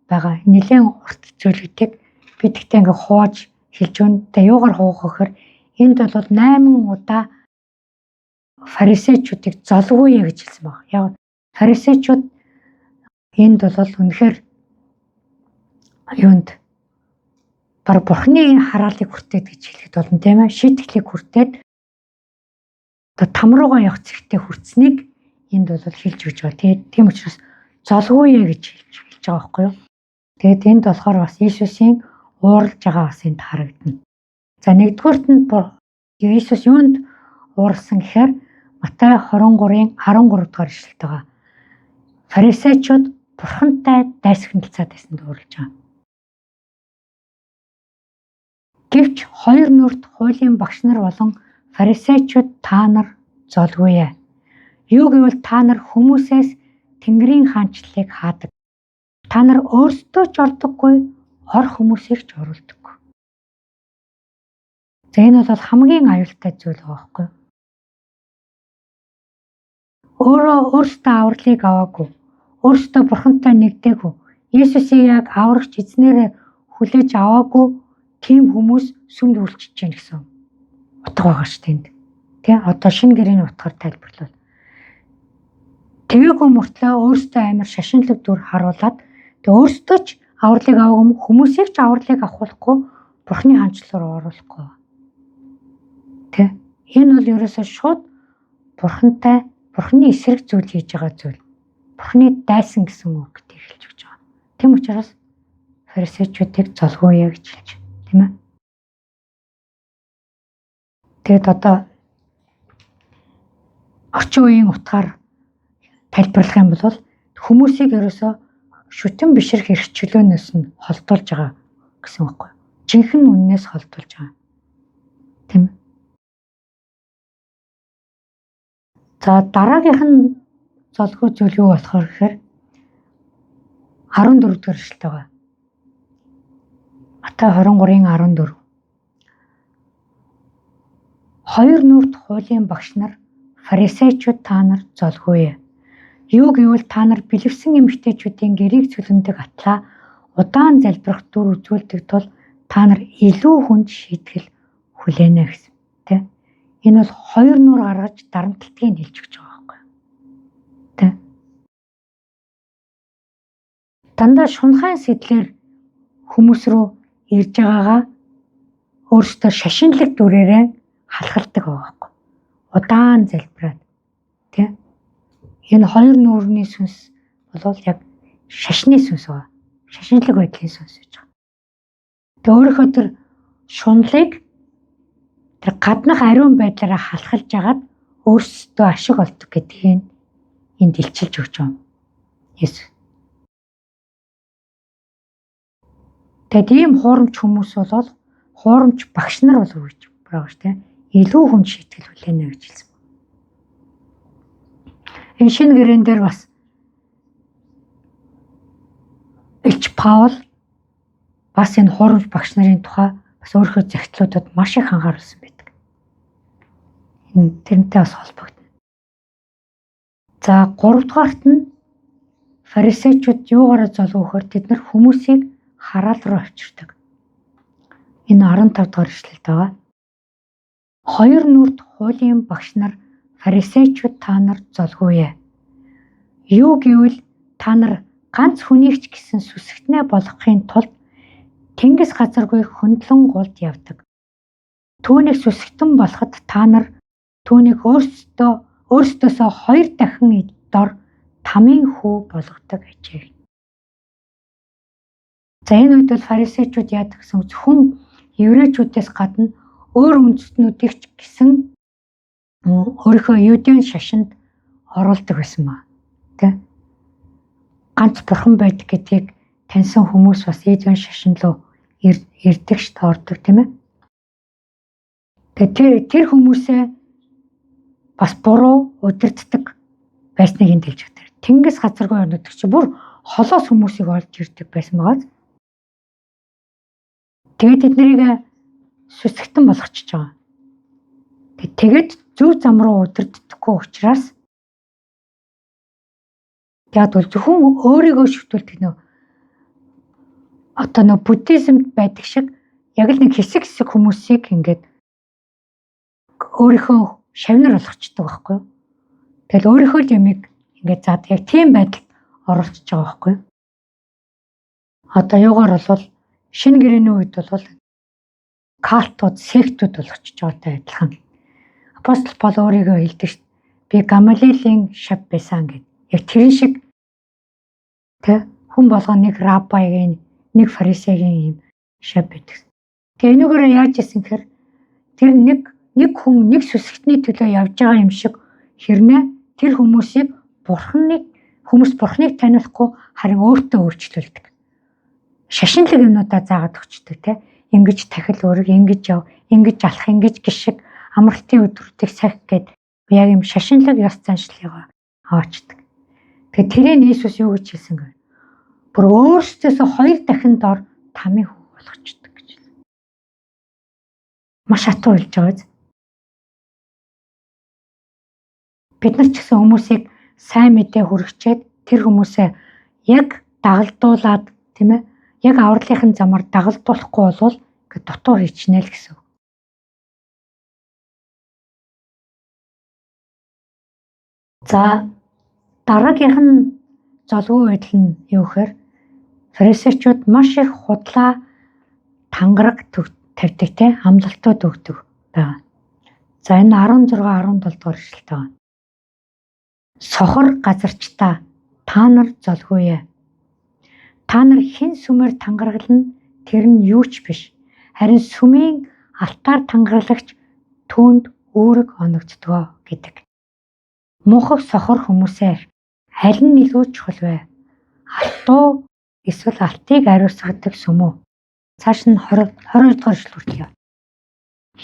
байгаа. Нэлээд урт зүйлүүдийг бид гэхдээ ингээ хувааж хэлж өгнө. Тэгээ юугаар хуваах гэхээр энд бол 8 удаа фарисеучудыг золгүй гэж хэлсэн баг. Яг фарисеучуд энд бол үнэхээр юунд баг бурхны хараалыг хүртээд гэж хэлэхэд болно тийм ээ. Шийтгэлийг хүртээд одоо там руугаа явах зэрэгтэй хүртсэнийг энд бол хэлж өгч байгаа. Тийм учраас золгүй гэж хэлж байгаа байхгүй юу. Тэгээд энд болохоор бас Иесусийн ууралж байгаа бас энд харагдана. За нэгдүгээрт нь Иесус юунд уурсан гэхээр Матай 23-ын 13 дугаар ишлэлд байгаа. Фарисеучуд бурхантай дайсагналцаад байсанд ууралж байгаа. Гэвч хоёр нүрт хуулийн багш нар болон фарисеучуд та нар золгүй ээ. Юу гэвэл та нар хүмүүсээс Тэнгэрийн хаанчлалыг хаадаг. Та нар өөрсдөө ч ордоггүй, хор хүмүүсийг ч оруулдаггүй. За энэ бол хамгийн аюултай зүйл байгаа байхгүй юу? Өөрсдөө авралыг аваагүй, өөрсдөө бурхантай нэгдээгүй, Иесусийг яг аврагч эзнэрээ хүлээж аваагүй тийм хүмүүс сүмд үйлчилж байна гэсэн утга байгаа шүү дээ. Тэ одоо шинэ гэрээний утгаар тайлбарлавал тэгээгүй мөртлөө өөрсдөө амар шашинлаг дүр харуулад тэг өөрсдөө ч авралыг аваагүй хүмүүсийг ч авралыг авахгүй бурхны хаанчлал руу оруулахгүй. Тэ энэ бол ерөөсөө шууд бурхны эсрэг зүйл хийж байгаа зүйл. Бурхны дайсан гэсэн үг гэдгийг хэлж өгч байгаа. Тэм учраас фарисеучуудыг золгүй яа гэж хэлж байна, тийм ээ. Тэгэд одоо орчин үеийн утгаар тайлбарлах юм бол хүмүүсийг ерөөсөө шүтэн бишрэх эрх чөлөөнөөс нь холдуулж байгаа гэсэн үг байхгүй. Жинхэнэ үннээс холдуулж байгаа. Тийм ээ. За дараагийнх нь золгүй зүйл юу болохоор гэхээр 14 дугаар эшлэлтэй байгаа. Матай 23-ын 14. Хоёр нүрт хуулийн багш нар фарисеучуд та нар золгүй ээ. Юу гэвэл та нар бэлэвсэн эмэгтэйчүүдийн гэрийг цөлмөдөг атлаа удаан залбирах дүр үзүүлдэг тул та нар илүү хүнд шийтгэл хүлээнэ гэсэн. Тэ? Энэ бол хоёр нүр гаргаж дарамтлагыг хэлж өгч байгаа байхгүй юу? Тэ? Дандаа шунхайн сэтлэр хүмүүс рүү ирж байгаагаа өөрсдөө шашинлаг дүрээрээ халахалдаг байгаа байхгүй. Удаан залбираад тий. Энэ хоёр нүрийн сүнс бол яг шашны сүнс байгаа. Шашинлаг байдлын сүнс гэж байгаа. Тэгээ өөрийнхөө тэр шунлыг тэр гаднах ариун байдлаараа халахалж агаад өөрсдөө ашиг олдог гэдгийг энд илчилж өгч байгаа. Есүс. Тэгээд ийм хуурамч хүмүүс бол хуурамч багш нар болов гэж байгаа шүү дээ. Илүү хүн шийтгэл хүлээнэ гэж хэлсэн. Энэ шинэ гэрэн дээр бас Илч Паул бас энэ хуурамч багш нарын тухай бас өөрийнхөө захидлуудад маш их анхааруулсан байдаг. Энэ тэрнтэй бас холбогдно. За 3 дугаарт нь фарисеучуд юугаараа золгохоор тэд нар хүмүүсийг хараал руу авчирдаг. Энэ 15 дугаар эшлэлд байгаа. Хоёр нүрт хуулийн багш нар фарисеучуд та нар золгүй ээ. Юу гэвэл та нар ганц хүнийг ч гэсэн сүсгтнээ болгохын тулд тэнгис газаргүй хөндлөн гулд явдаг. Түүнийг сүсгтэн болоход та нар түүнийг өөрсдөөсөө 2 дахин дор тамийн хүү болгодог ажээ. За энэ үед бол фарисеучуд яадаг гэсэн зөвхөн еврейчүүдээс гадна өөр үндэстнүүдийг ч гэсэн өөрийнхөө юудын шашинд оруулдаг байсан маа. Тэ? Ганц бурхан байдаг гэдгийг таньсан хүмүүс бас юудын шашин руу ирдэг ш тоордог тийм ээ. Тэгээ тэр хүмүүсээ бас буруу удирддаг байсныг энд хэлж байгаа. Тэнгис газаргүй орнууд чи бүр холоос хүмүүсийг олж ирдэг байсан байгаа. Тэгээд эднэрийг сүсгтэн болгочихж байгаа. Тэгээд зөв зам руу удирддаггүй учраас яг бол зөвхөн өөрийгөө шүтүүлдэг нөө одоо нөө буддизмд байдаг шиг яг л нэг хэсэг хүмүүсийг ингээд өөрийнхөө шавнар болгочдөг байхгүй юу. Тэгэл өөрийнхөө л юмыг ингээд заад яг тийм байдалд оруулчихж байгаа байхгүй юу. Одоо юугаар бол шинэ гэрээний үед бол калтууд, сектүүд болгочж байгаатай адилхан. Апостол Паул өөрийгөө хэлдэг шүү дээ. Би Гамалиелийн шав байсан гэд. Яг тэрэн шиг тэ хүн болгоо нэг раббайгийн, нэг фарисегийн юм шав байдаг. Тэгээ энэгээр яаж исэн гэхээр тэр нэг хүн нэг сүсгтний төлөө явж байгаа юм шиг хэрнээ тэр хүмүүсийг хүмүүс бурхныг танихгүй харин өөртөө өөрчлөлдөг. Шашинлаг юмнуудаа заагаад өгчдөг те. Ингэж тахил өөрөг, ингэж яв, ингэж алах, ингэж гიშг, амралтын өдрүүдийг сахих гэд яг юм шашинлаг ёс заншлыг аваачдаг. Тэгээ тэрийг Иесус юу гэж хэлсэн гэв? Бүр өөрсдөөсөө 2 дахин дор тамийн хүү болгочдөг гэж. Маш хатуу хэлж байгаа. Бид нар ч гэсэн хүмүүсийг сайн мэдээ хүргэчээд тэр хүмүүсээ яг дагалдуулаад тийм ээ яг авралынхын замаар дагалдуулахгүй болвол ингээд дутуу хийчнэ л гэсэн. За дараагийнх нь золгүй байдал нь юу гэхээр фарисеучуд маш их худлаа тангараг тавьдаг те амлалтууд өгдөг байгаа. За энэ 16 17 дугаар эшлэлтэй байна. Сохор газарчтаа та нар золгүй ээ. Та нар хэн сүмээр тангаргална тэр нь юу ч биш. Харин сүмийн алтаар тангарлагч түүнд үүрэг оногддгоо гэдэг. Муухай сохор хүмүүсээр аль нь илүү чухал вэ? Алтуу эсвэл алтыг ариусгадаг сүм үү? Цааш нь 22 дугаар эшлэл хүртэл яа.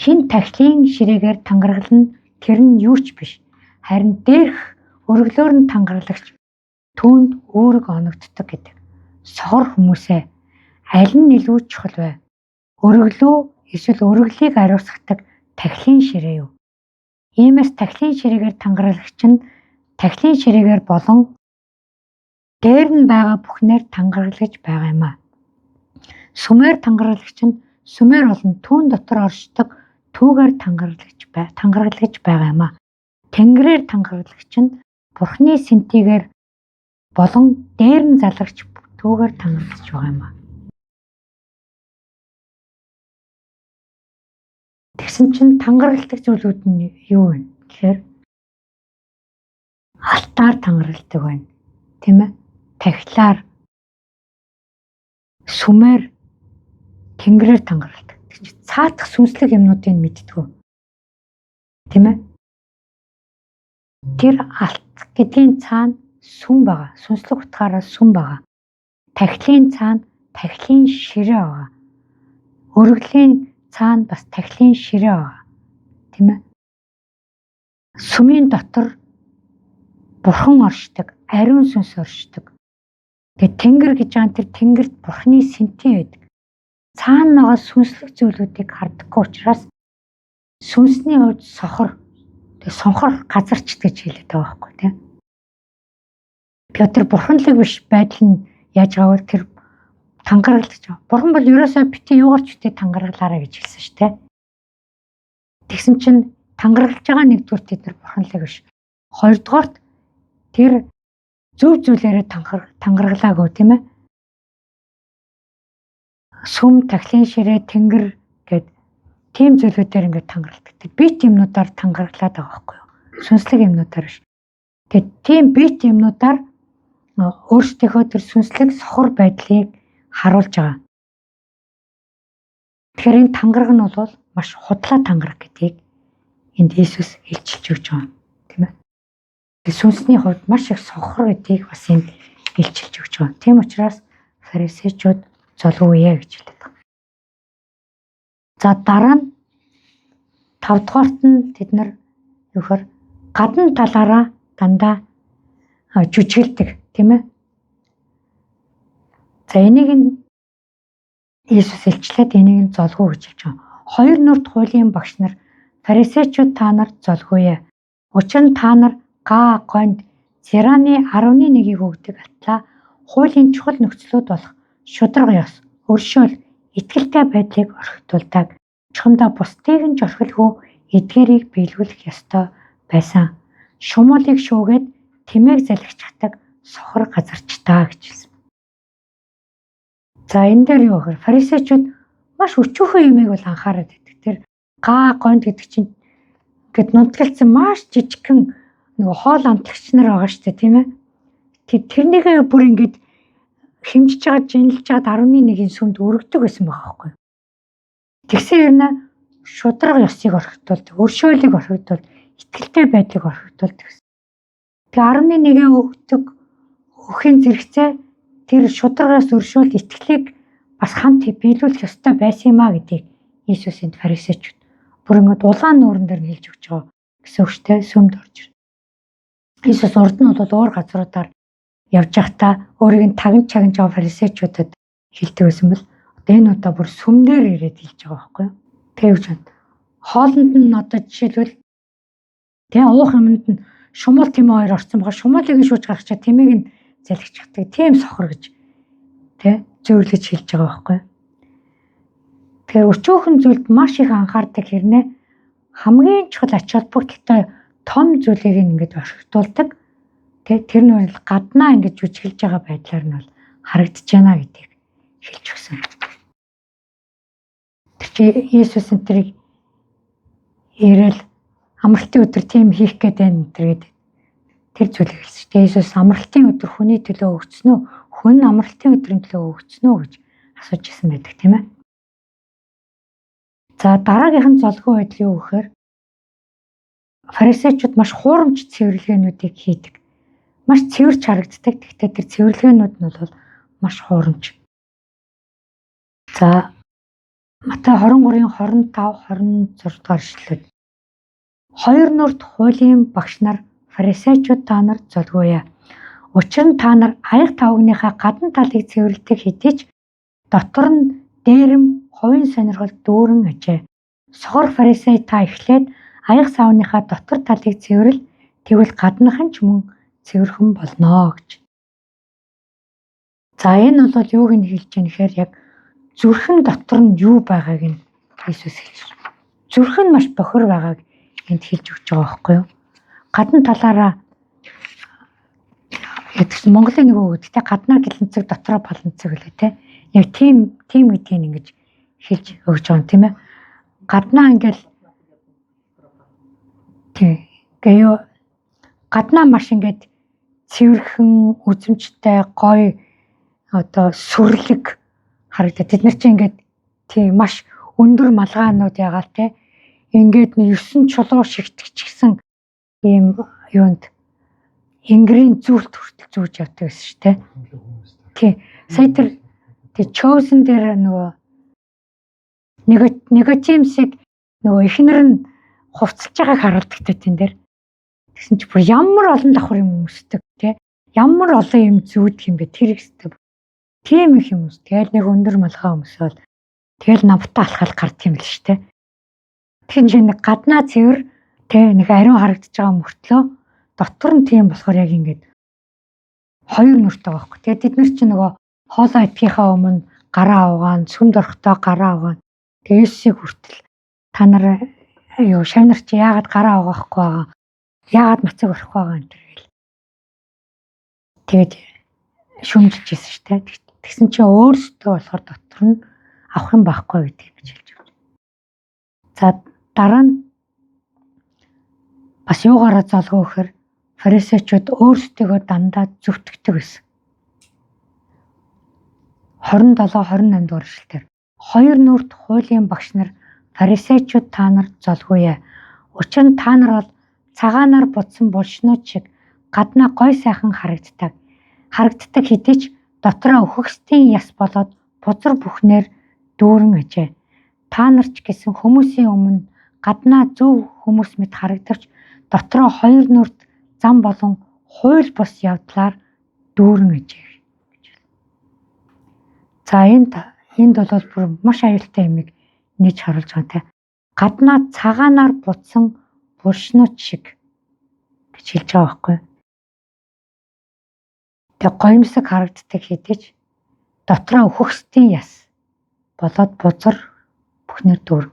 Хин тахилын ширээгээр тангаргална тэр нь юу ч биш. Харин дээрх өргөлөөр нь тангарлагч түүнд үүрэг оногддог гэдэг. Сохор хүмүүсээ аль нь илүү чухал вэ? Өргөлөө эсвэл өргөлийг ариусгадаг тахилын ширээ юу? Иймээс тахилын ширээгээр тангарлагч нь тахилын ширээгээр болон дээр нь байгаа бүхнээр тангарлагч байгаа юм а. Сүмээр тангарлагч нь сүмээр болон түүн дотор оршдог түүгээр тангарлагч байгаа юм а. Тэнгэрээр тангарлагч нь бурхны сэнтигээр болон дээр нь залгагч түүгээр тангарлагч байгаа юм а. Тэгсэн чинь тангаргалдаг зүйлүүд нь юу вэ гэхээр алтаар тангаргалдаг байна. Тийм ээ? Тахилаар сүмээр тэнгэрээр тангаргалдаг. Цаатах сүнслэг юмнуудыг мэддэг. Тийм ээ? Тэр алт гэдгийн цаана сүм байгаа. Сүнслэг утгаараа сүм байгаа. Тахилын цаана тахилын ширээ байгаа. Өргөлийн цаана бас тахилын ширээ байгаа. Тийм ээ? Сүмийн дотор бурхан оршдог, ариун сүнс оршдог. Тэгээ тэнгэр гэж байгаа тэр тэнгэрт бурханы сэнтий байдаг. Цаана байгаа сүнслэг зүйлүүдийг хардаггүй учраас сүнсний хувьд сохор, тэгээ сонхор газарч гэж хэлээд байгаа байхгүй тийм. Тэгээ тэр бурханлаг биш байдал нь яаж байгааг тэр тангаргалж байгаа. Бурхан бол ерөөсөө бити юугаарч бити тангаргалаараа гэж хэлсэн шүү дээ. Тэгсэн чинь тангаргалж байгаа нэгдүгээр тэр бурханлаг биш. Хоёрдугаарт тэр зөв зүйлээрээ тангаргалаагүй тийм ээ. Сүм, тахилын ширээ, тэнгэр гэд тийм зүйлүүдээр ингээд тангаргалдаг. Тэр бит юмнуудаар тангаргалаад байгаа байхгүй юу? Сүнслэг юмнуудаар биш. Тэгээд тийм бит юмнуудаар өөрсдийнхөө тэр сүнслэг сохор байдлыг харуулж байгаа. Тэгэхээр энэ тангараг нь бол маш худлаа тангараг гэдгийг энд Иесус илчилж өгч байгаа. Тийм ээ. Сүнсний хувьд маш их сохор гэдгийг бас энд илчилж өгч байгаа. Тийм учраас фарисеучуд золгүй гэж хэлдэг байна. За дараа нь 5 дугаарт нь тэд нар юухаар гадна талаараа дандаа жүжиглдэг, тийм ээ. За энийг нь Иесус илчлээд энийг нь золгүй гэж хэлж байгаа. Хоёр нүрт хуулийн багш нар фарисеучуд та нар золгүй. Учир нь та нар га гонд Зираны 11-ийг өгдөг атлаа хуулийн чухал нөхцлүүд болох шударга ёс, өршөөл, итгэлтэй байдлыг орхитуулдаг. Чухамдаа бусдыг нь жорхилгүй эдгээрийг биелүүлэх ёстой байсан. Шумуулыг шүүгээд тэмээг залгичдаг сохор газарчтаа гэж хэлсэн. За энэ дээр юу гэхээр фарисеучуд маш өчүүхэн юмыг бол анхаарал татдаг. Тэр га гонд гэдэг чинь гэд нутгалцсан маш жижигхэн нөгөө хоол амтлагч нар байгаа шүү дээ, тийм ээ. Тэрнийгээ бүр ингэж хэмжиж байгаа, жинлж байгаа 11-ийн сүмд өргөдөг байсан байгаа байхгүй юу. Тэгсэн хэрнээ шударга ёсыг орхитуулдаг, өршөөлийг орхитуулдаг, итгэлтэй байдлыг орхитуулдаг гэсэн. Тэгээ 11-гээ өхийн зэрэгцээ тэр шударгаас өршөөл итгэлийг бас хамт биелүүлэх ёстой байсан юм а гэдгийг Иесус энд фарисеучуд бүр ингэ улаан нууран дээр хэлж өгч байгаа гэсэн үгтэй сүмд орж ирнэ. Иесус урд нь бол өөр газруудаар явж байхдаа өөрийг нь тагнаж чагнаж байгаа фарисеучудад хэлдэг байсан бол одоо энэ удаа бүр сүмдэр ирээд хэлж байгаа байхгүй юу. Тэгж байна. Хоолнд нь одоо жишээлбэл тэгээ уух юмд нь шумуул тэмээ хоёр орсон байгаа. Шумуулыг нь шүүж гаргачаа тэмээг нь залгиж чаддаг. Тийм сохор гэж тэ зөөрлөж хэлж байгаа байхгүй юу. Тэгэхээр өчөөхөн зүйлд маш их анхаардаг хэрнээ хамгийн чухал ач холбогдолтой том зүйлийг ингэж орхитуулдаг. Тэр нь бол гаднаа ингэж жүжиглэж байгаа байдлаар нь бол харагдаж байна гэдгийг хэлж өгсөн. Тэр чи Иесус энтрийг ирээл амралтын өдөр тийм хийх гээд байна гэдэг тэр зүйлийг хэлсэн. Иесус амралтын өдөр хүний төлөө өгсөн үү? Хүн амралтын өдрийн төлөө өгсөн үү гэж асууж ирсэн байдаг тийм ээ. За дараагийнх нь золгүй байдал юу гэхээр фарисеучуд маш хуурамч цэвэрлэгээнүүдийг хийдэг. Маш цэвэрч харагддаг. Гэхдээ тэр цэвэрлэгээнүүд нь бол маш хуурамч. За Матай 23-ын 25-26 дугаар ишлэлүүд. Хоёр нүрт хуулийн багш нар фарисеучуд та нар золгүй. Учир нь та нар аяг тавгныхаа гадна талыг цэвэрлэдэг хэдий ч дотор нь дээрэм хувийн сонирхол дүүрэн ажээ. Сохор фарисей та эхлээд аяг савныхаа дотор талыг цэвэрл, тэгвэл гаднах нь ч мөн цэвэрхэн болно гэж. За энэ бол юуг нь хэлж байгаа нэхээр яг зүрхэн дотор нь юу байгааг нь Иесус хэлж байна. Зүрхэн маш бохир байгааг энд хэлж өгч байгаа байхгүй юу? Гадна талаараа ядгч Монголын нэг үг гэдэг гаднаа гэлэнцэг дотроо баланцэг гэлээ те. Яг тийм гэдгийг ингэж хэлж өгч байгаа юм тийм ээ. Гаднаа ингээл тийм гэё гаднаа маш ингээд цэвэрхэн үзэмжтэй гоё одоо сүрлэг харагдаад тэд нар чинь ингээд тийм маш өндөр малгаанууд ягаал те ингээд 9 чулуу шигтгэж гисэн ийм юунд ингрийн зүйлт хүртэл зүүж явдаг гэсэн шүү дээ. Тий. Сая тэр chosen дээр нөгөө негативсыг нөгөө эхнэр нь хувцалж байгааг харуулдаг те тэн дээр. Тэгсэн чи бүр ямар олон давхар юм өмсдөг те. Ямар олон юм зүүдэх юм бэ тэр ихтэй. Тийм их юм ус. Тэгэл нэг өндөр малгай өмсөөл. Тэгэл намтаа алхал гардаг юм л шүү дээ. Тэгэхээр чи нэг гаднаа цэвэр те нэг ариун харагдаж байгаа мөртлөө дотор нь тийм болохоор яг ингээд хоёр нүртэй байгаа байхгүй. Тэгээд бид нар чи нөгөө хоолоо идэхийнхаа өмнө гараа угаан, сүмд орохдоо гараа угаан. Тэгээд Есүсийг хүртэл та нар юу шавнар чи яагаад гараа угаахгүй байгаа? Яагаад мацаг орохгүй байгаа энэ гэл. Тэгээд шүмжилж ирсэн шүү дээ. Тэгсэн чи өөрсдөө болохоор дотор нь авах юм байхгүй гэдгийг хэлж өгч. За дараа нь бас юугаараа золгүй гэхээр фарисеучуд өөрсдөө дандаа зүвтгдэг байсан. 27-28 дугаар эшлэлээр хоёр нүрт хуулийн багш нар фарисеучуд та нар золгүй. Учир нь та нар бол цагаанаар будсан булшнууд шиг гаднаа гой сайхан харагддаг хэдий ч дотроо өхөксдийн яс болоод бузар бүхнээр дүүрэн ажээ. Та нар ч гэсэн хүмүүсийн өмнө гаднаа зөв хүмүүс мэт харагдавч дотроо хоёр нүрт зам болон хууль бус явдлаар дүүрэн ажээ. За энд бол бүр маш аюултай юмыг нээж харуулж байгаа те. Гаднаа цагаанаар будсан булшнууд шиг гэж хэлж байгаа байхгүй. Тэг гоёмсог харагддаг хэдий ч дотроо өхөксдийн яс болоод бузар бүхнэр дүүр.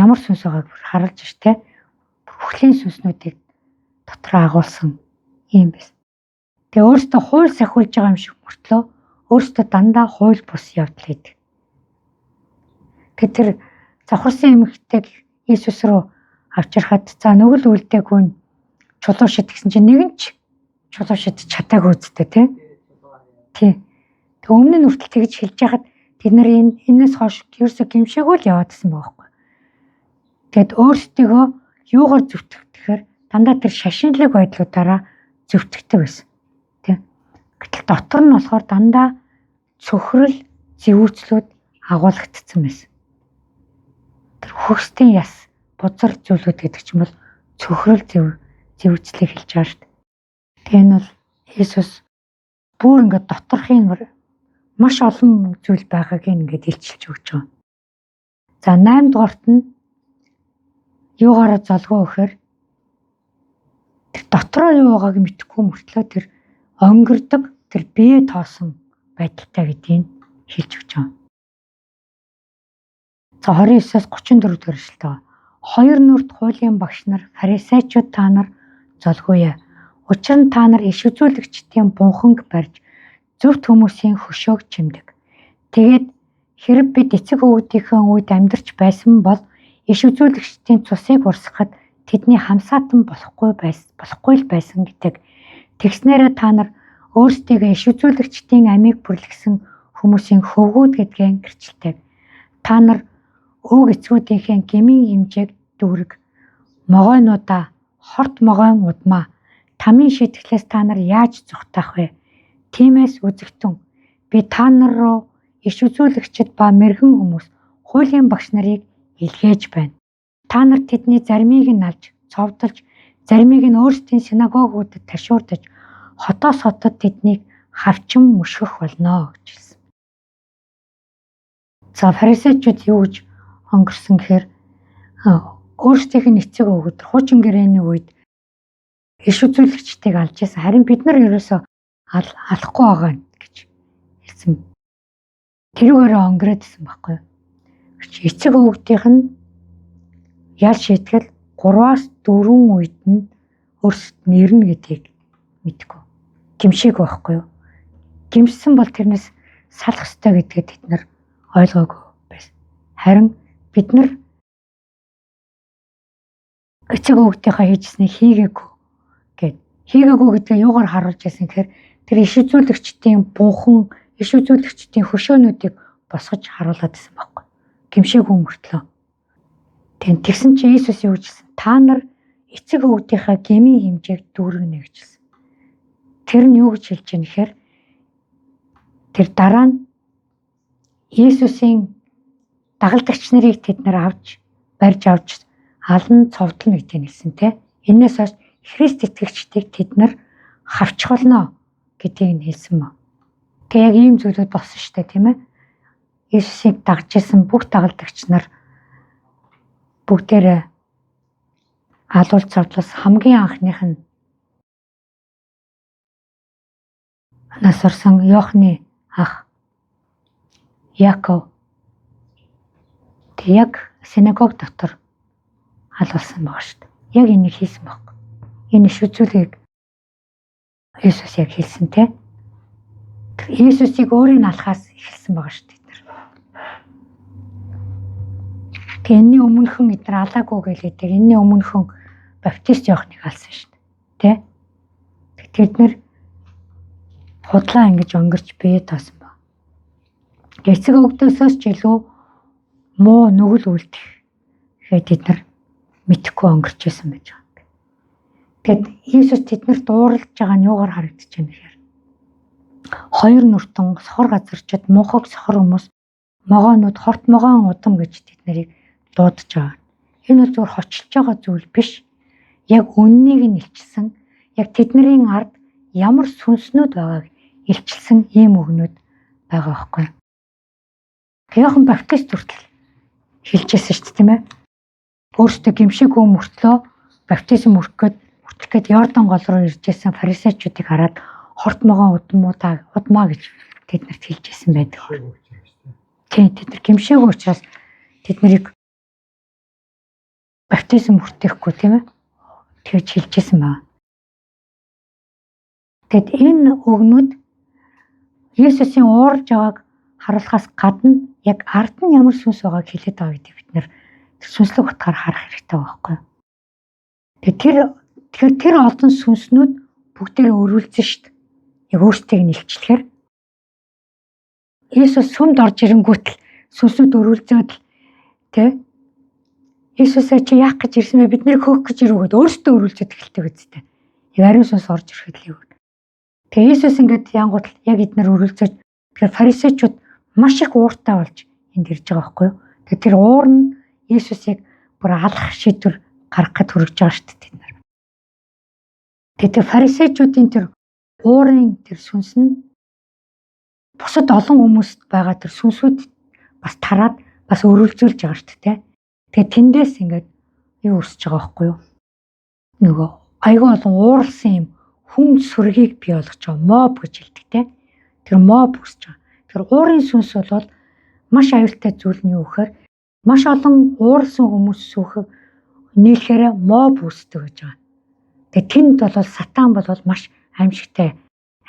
Ямар сүнс байгааг харуулж штэ. Бүхлийн сүнснүүдийг дотроо агуулсан юм байна. Тэгээ өөртөө хууль сахиулж байгаа юм шиг мөртлөө өөртөө дандаа хууль бус явдал хийдэг. Тэр завхарсан эмэгтэйг Иесус руу авчирхад за нүгэл үлдээгүй нь чулуу шид гэсэн чинь нэг нь ч чулуу шид чадаагүй үсттэй тий. Тэг өмнө нь хүртэл тэгж хэлж яхад тэд нар энэс хойш ерөөсө гимшээгүй л яваадсэн байхгүй. Тэгэд өөрсдийгөө юугаар зүтгэхээр дандаа тэр шашинлаг байдлуудаараа зүтгэдэг байсан. Тэг. Гэтэл дотор нь болохоор дандаа цөхрөл зэвүүцлүүд агуулгдсан байсан. Тэр хөхсдийн яс бузар зүйлүүд гэдэг ч юм бол цөхрөл зэвүүцлийг хэлж байгаа шүү дээ. Тэгээ энэ бол Иесус бүр ингээд доторхын маш олон зүйл байгааг ингээд илчилж өгч байгаа. За 8 дугаарт нь юугаараа золгоо гэхээр тэр дотроо юу байгааг мэдэхгүй мөртлөө тэр онгирдог тэр бие тоосон байдалтай гэдгийг хэлж өгч байгаа. За 29-аас 34 дугаар эшлэлтэй. Хоёр нүрт хуулийн багш нар фарисеучуд та нар золгүй. Учир нь та нар иш үзүүлэгчдийн бунханг барьж зөвхт хүмүүсийн хөшөөг чимдэг. Тэгээд хэрэг бид эцэг өвгдийнхээ үед амьдарч байсан бол иш үзүүлэгчдийн цусыг урсгахад тэдний хамсаатан болохгүй л байсан гэдэг. Тэгснээрээ та нар өөрсдийгөө иш үзүүлэгчдийн амийг бүрлэгсэн хүмүүсийн хөвгүүд гэдгээ гэрчилдэг. Та нар өг эцгүүдийнхээ гмийн хэмжээг дүүрэг, могойнуудаа, хорт могойн удмаа, тамийн шийтгэлээс та нар яаж зүхтаах вэ? Тиймээс үзэгтэн би та нар руу иш үзүүлэгчид ба мэргэн хүмүүс, хуулийн багш нарыг илгээж байна. Та нар тэдний заримыг нь алж, цовдолж, заримыг нь өөрсдийн синагогуудад ташуурдаж, хотоос хотод тэднийг хавчин мөшгөх болно гэж хэлсэн. За фарисеучуд юу гэж өнгөрсөн гэхээр өөрсдийнх нь эцэг өвгөд хуучин гэрээний үед иш үзүүлэгчдийг алж байсан. Харин бид нар ерөөсөө алахгүй байгаа гэж хэлсэн. Тэрүүгээрээ өнгөрөөдсөн байхгүй юу? Эцэг өвгдийнх нь ял шийтгэл 3-аас 4 үед нь өөрсдөд нэрнэ гэдгийг мэдгүй. Гимшээг байхгүй юу? Гимшсэн бол тэрнээс салах ёстой гэдгээ тэд нар ойлгоогүй байсан. Харин бид нар эцэг өвгдийнхээ хийжсэнийг хийгээгүй гэдгээ юугаар харуулж байсан гэхээр тэр иш үзүүлэгчдийн бунхан, иш үзүүлэгчдийн хөшөөнүүдийг босгож харуулад байсан байхгүй. Гимшээгүй мөртлөө. Тэгсэн чинь Иесус юу гэжсэн? Та нар эцэг өвгдийнхээ гмийн хэмжээг дүүргэнэ гэж хэлсэн. Тэр нь юу гэж хэлж байгаа нэхээр тэр дараа нь Иесусийн дагалдагч нарыг тэд нар барьж авч алан цовдлно гэдгийг хэлсэн те. Энээс хойш Христ итгэгчдийг тэд нар хавчхолно гэдгийг нь хэлсэн мөн. Тэгээ яг ийм зүйлүүд болсон шүү дээ тийм ээ. Иесусыг дагж исэн бүх дагалдагч нар бүгдээрээ алуул цовдлос хамгийн анхных нь нас орсон Иохны ах Яков яг синагог дотор алуулсан байгаа шүү дээ. Яг энийг хийсэн баг. Энэ иш үзүүлгийг Иесус яг хэлсэн те. Иесусыг өөрийн алхаас эхэлсэн байгаа шүү дээ. Тэгээ энэний өмнөхөн эдгээр алаагүй гэлээдэг. Энэний өмнөхөн баптист Иохныг алсан шүү дээ. Тэ? Тэд нар худлаа ингэж өнгөрч бие таасан ба. Эцэг өвгдөөсөөс ч илүү муу нүгэл үлдэх гэхэд бид нар мэдхгүй өнгөрч байсан байж байгаа. Тэгэд Иесус тэднэрт уурлаж байгаа нь юугаар харагдаж байна гэхээр хоёр нүртэн сохор газарчид мунхаг сохор хүмүүс могоонууд хорт могоон удам гэж тэд нарыг дуудаж байгаа. Энэ бол зөвхөн хочилж байгаа зүйл биш. Яг үннийг нь илчилсэн, яг тэдний ард ямар сүнснүүд байгааг илчилсэн ийм үгнүүд байгаа байхгүй. Иохан Баптист хүртэл хэлжсэн шүү дээ, тийм ээ. Өөртөө гимшээгүй мөртлөө баптизм өргөх гээд Йордан гол руу иржсэн фарисеучуудыг хараад хорт могоон удмаа гэж тэднэрт хэлжсэн байдаг. Тийм, тэд нар гимшээгүй учраас тэд нарыг баптизм хүртэхгүй, тийм ээ. Тэгж хэлжсэн байна. Тэгэд энэ үгнүүд Есүсийн уурж байгааг харуулахаас гадна яг ард нь ямар сүнс байгааг хэлээд байгаа гэдэг бид нэр сүнслэг утгаар харах хэрэгтэй байхгүй. Тэгэхээр тэр олон сүнснүүд бүгдээрээ өрүүлсэн шүү дээ. Яг өөрсдийг нь илчлэхээр Есүс сүмд орж ирэнгүүт л сүнснүүд өрүүлзээд л тий Есүсээ чи яах гэж ирсэн бэ? Бид нарыг хөөх гэж ирвэгэд өөрсдөө өрүүлзээд эхэлдэг үстэй. Яг ариун сүнс орж ирэхэд л юу. Тэгээ Есүс ингээд янгууд яг эднэр өрүүлзээд тэгэхээр фарисеучуд маш их ууртай болж энд ирж байгаа байхгүй юу? Тэгээ тэр уур нь Есүсийг бүр алах шийдвэр гаргахад хүрэж байгаа шүү дээ тэд нар. Тэгээ фарисеучуудын тэр уурын тэр сүнс нь бусад олон хүмүүст байгаа тэр сүнсүүд бас тараад бас өрүүлзүүлж байгаа шүү дээ. Тэгээ тэндээс ингээд юу өсөж байгаа байхгүй юу? Нөгөө айгүй олон ууралсан юм хүн сүргийг бий болгож байгаа моб гэж хэлдэг те. Тэр моб өсөж байгаа. Тэр уурын сүнс бол маш аюултай зүйл нь юу гэхээр маш олон ууралсан хүмүүс сүхэг нийлэхээр моб үүсдэг гэж байгаа. Тэгээ тэнд бол сатан бол маш аимшигтай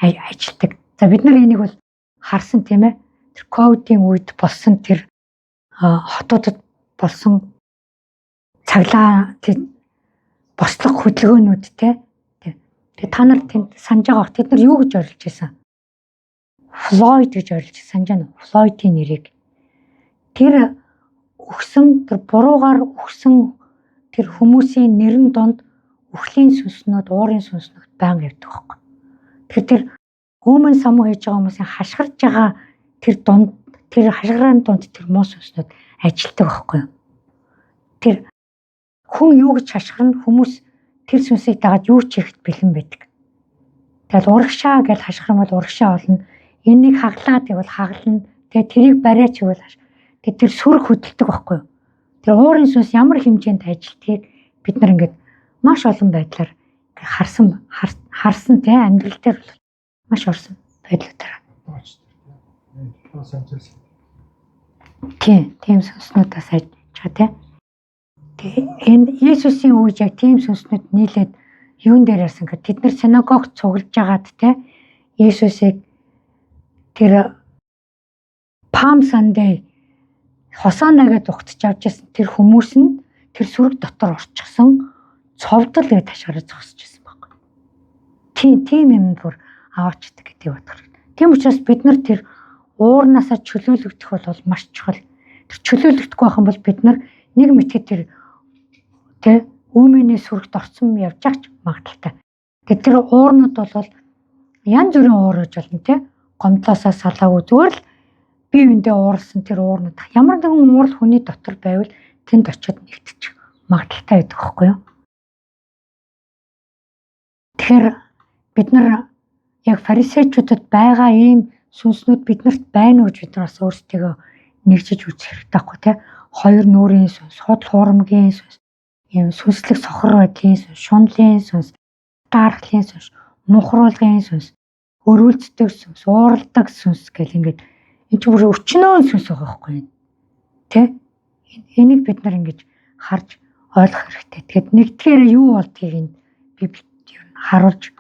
ажилтдаг. За бид нар энийг бол харсан тийм ээ. Тэр ковидын үед болсон тэр хотуудад болсон цаглаа бослог хөдөлгөөнүүд те. Тэгээ та нар тэнд санаж байгаа. Тэд нар юу гэж орилж байсан? Флойд гэж орилж санаж байна. Флойдын нэрийг. Тэр өгсөн тэр буруугаар өгсөн тэр хүмүүсийн нэрэн донд үхлийн сүнснүүд, уурын сүнснүүд байнга явдаг байхгүй. Тэгэхээр тэр өмнө самуу хийж байгаа хүмүүсийн хашгирж байгаа тэр донд тэр хашгирааны донд тэр муу сүнснүүд ажилтдаг байхгүй. Тэр хүн юу гэж хашгирна хүмүүс тэр сүнсийг дагаад юу ч хийхэд бэлэн байдаг. Тэгэл урагшаа гэж хашгирмал урагшаа болно. Энийг хаглаад гэвэл хаглана. Тэгээ тэрийг бариач гэвэл тэр сүрэг хөдөлдөг байхгүй юу? Тэр уурын сүнс ямар хэмжээнд ажилтгийг бид нар ингээд маш олон байдлаар харсан тий амьдрал дээр маш орсон байдлаар. Тийм сүнснүүдээс айж байгаа тий. Энэ Иесусийн үеж яг тийм сүнснүүд нийлээд юун дээр ярьсан гэхэд тэд нар синагогт цуглаж байгаад тий Иесусыг тэр Пам Сандей хосоонагээд ухтж авч ирсэн тэр хүмүүс нь тэр сүрэг дотор орчихсон цовдол гэж ташгараад зогсож байсан байхгүй. Тийм юм бүр аваачдаг гэдэг бодох. Тийм учраас бид нар тэр уурнаасаа чөлөөлөгдөх бол маш чухал. Тэр чөлөөлөгдөхгүй байх юм бол бид нар нэг мэтгэд тэр үүмэний сүрэгт орсон явж байгч магадaltaй. Тэгээд тэр уурнууд бол янз бүрийн уур гэж болно тий. Гомдлоосоо салаагүй зүгээр л бие биендээ уурсан тэр уурнууд ямар нэгэн уурал хүний дотор байвал тэнд очиод нэгтчих магадaltaй байдаг байхгүй юу? Тэгэхээр бид нар яг фарисеучудад байгаа ийм сүнснүүд биднэрт байна уу гэж бид нар бас өөрсдөө нэгжиж үзэх хэрэгтэй байхгүй тий. Хоёр нүрийн сүнс, худал хуурмгийн сүнс, ийм сүнслэг сохор байдлын сүнс, шунлын сүнс, дарахлын сүнс, мухруулгын сүнс, өрүүлцдэг сүнс, ууралдаг сүнс гэл ингээд энэ ч бүр өчнөө сүнс байгаа байхгүй юу? Тэ? Энийг бид нар ингэж харж ойлгох хэрэгтэй. Тэгэхээр нэгдгээр юу болдгийг энэ Библиэд ер нь харуулж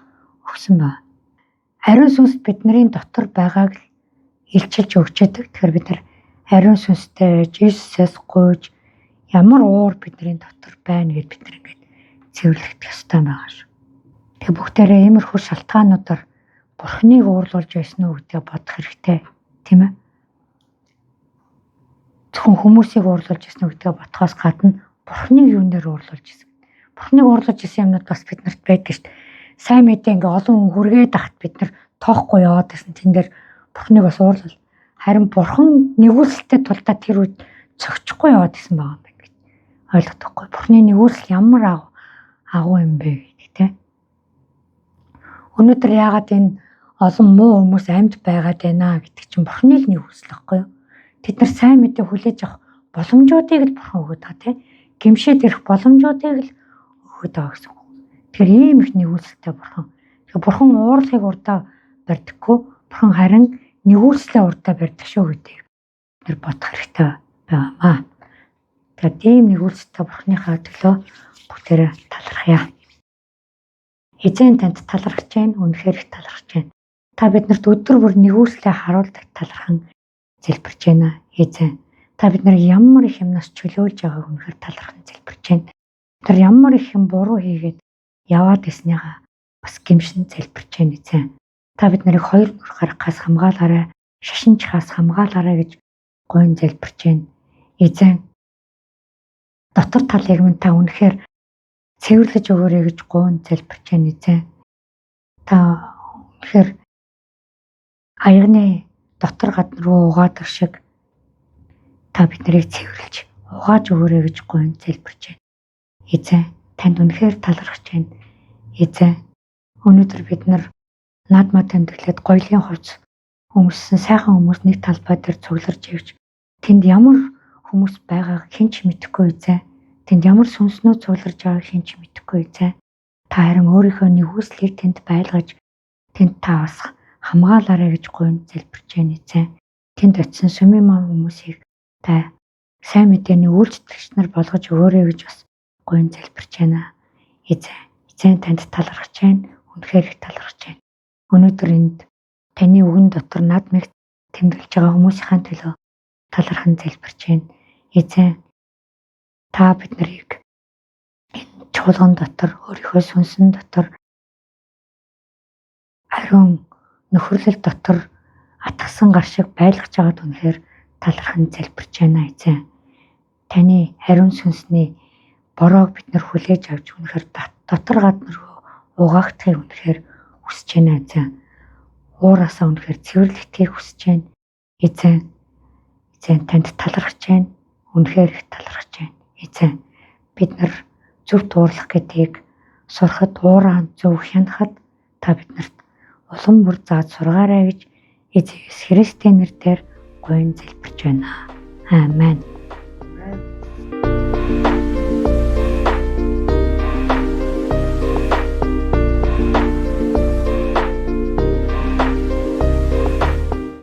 өгсөн байна. Ариун сүнс бидний дотор байгааг л илчилж өгч яадаг. Тэгэхээр бид нар ариун сүнстэй Иесусээс гуйж ямар уур бидний дотор байна гэдээ бид нар ингэж цэвэрлэгдэх ёстой байгаа шүү. Тэгээ бүгдээрээ иймэрхүү шалтгаануудаар Бурхныг уурлуулж байсан уу гэдгийг бодох хэрэгтэй, тийм ээ. Зөвхөн хүмүүсийг уурлуулж байсан уу гэдгийг бодохоос гадна Бурхныг юун дээр уурлуулж байсан. Бурхныг уурлуулж байсан юмнууд бас биднэрт байдаг шүү дээ. Сайн мэдээ ингээ олон хүн хүргээд ахт бид нар тоохгүй яваад байсан. Тэн дээр Бурхныг бас уурлуул. Харин Бурхан нэгүүлсэлтэй тулдаа тэр үед цогчихгүй яваад байсан байгаа юм байна гэж ойлгох байхгүй. Бурхны нэгүүлсэл ямар агуу юм бэ гэдэг тийм. Өнөөдөр яагаад энэ олон муу хүмүүс амьд байгаад байна гэдэг чинь Бурхны л нэгүүлсэл байхгүй юу? Тэд нар сайн мэдээ хүлээж авах боломжуудыг л Бурхан өгöd байгаа тийм. Гимшээд ирэх боломжуудыг л өгöd байгаа гэсэн. Тэгэхээр ийм их нэгүүлсэлтэй Бурхан. Тэгэхээр Бурхан уурлахыг урдаа барьдаггүй. Бурхан харин нэгүүлслээ урдаа барьдаг шүү гэдэг бид бодох хэрэгтэй байгаамаа. Тэгэхээр ийм нэгүүлсэлтэй Бурханыхаа төлөө бүгдээрээ талархъя. Эзэн танд талархаж байна, үнэхээр их талархаж байна. Та биднэрт өдөр бүр нэгүүлслээ харуулдаг талархан залбирч байна. Эзэн та бид нарыг ямар их юмнаас чөлөөлж байгааг үнэхээр талархан залбирч байна. Тэр ямар их юм буруу хийгээд яваад байсныгаа бас гимшин залбирч байна эзэн. Та бид нарыг хоёр нүр гарахаас хамгаалаарай, шашинчхаас хамгаалаарай гэж гойн залбирч байна. Эзэн дотор талыг минь та үнэхээр цэвэрлэж өгөөрэй гэж гойн залбирч байна эзэн. Та үнэхээр аягны дотор гадна руу угаадаг шиг та бид нарыг цэвэрлж угааж өгөөрэй гэж гойн залбирч байна. Эзэн танд үнэхээр талархаж байна. Эзэн өнөөдөр бид нар наадмаа тэмдэглээд гоёлын хувцс өмссөн сайхан хүмүүс нэг талбай дээр цугларч ивж тэнд ямар хүмүүс байгааг хэн ч мэдэхгүй эзэн. Тэнд ямар сүнснүүд цугларч байгааг хэн ч мэдэхгүй эзэн. Та харин өөрийнхөө нэгүслийг тэнд байлгаж тэнд та бас хамгаалаарай гэж гойн залбирч байна эзэн. Тэнд очисон сүмийн маань хүмүүсийг та сайн мэдээний үйлчлэгч нар болгож өгөөрэй гэж бас гойн залбирч байна. Эзэн танд талархаж байна. Үнэхээр их талархаж байна. Өнөөдөр энд таны үгэн дотор наадмыг тэмдэглэж байгаа хүмүүсийн төлөө талархан залбирч байна. Эзэн та бид нарыг энэ чуулган дотор өөрийнхөө сүнсэн дотор ариун нөхөрлөл дотор атгсан гар шиг байлгаж байгаад үнэхээр талархан залбирч байна эзэн. Таны ариун сүнсний бороог бид нар хүлээж авч үнэхээр дотор гадна руу угаагдахыг үнэхээр хүсэж байна эзэн. Уураасаа үнэхээр цэвэрлэгдхийг хүсэж байна. Эзэн танд талархаж байна. Үнэхээр их талархаж байна. Эзэн бид нар зөв дуурлах гэдгийг сурахад уураа зөв хянахад та биднэрт улам бүр зааж сургаарай гэж Иесус Христийн нэрээр гойн залбирч байна. Аамен.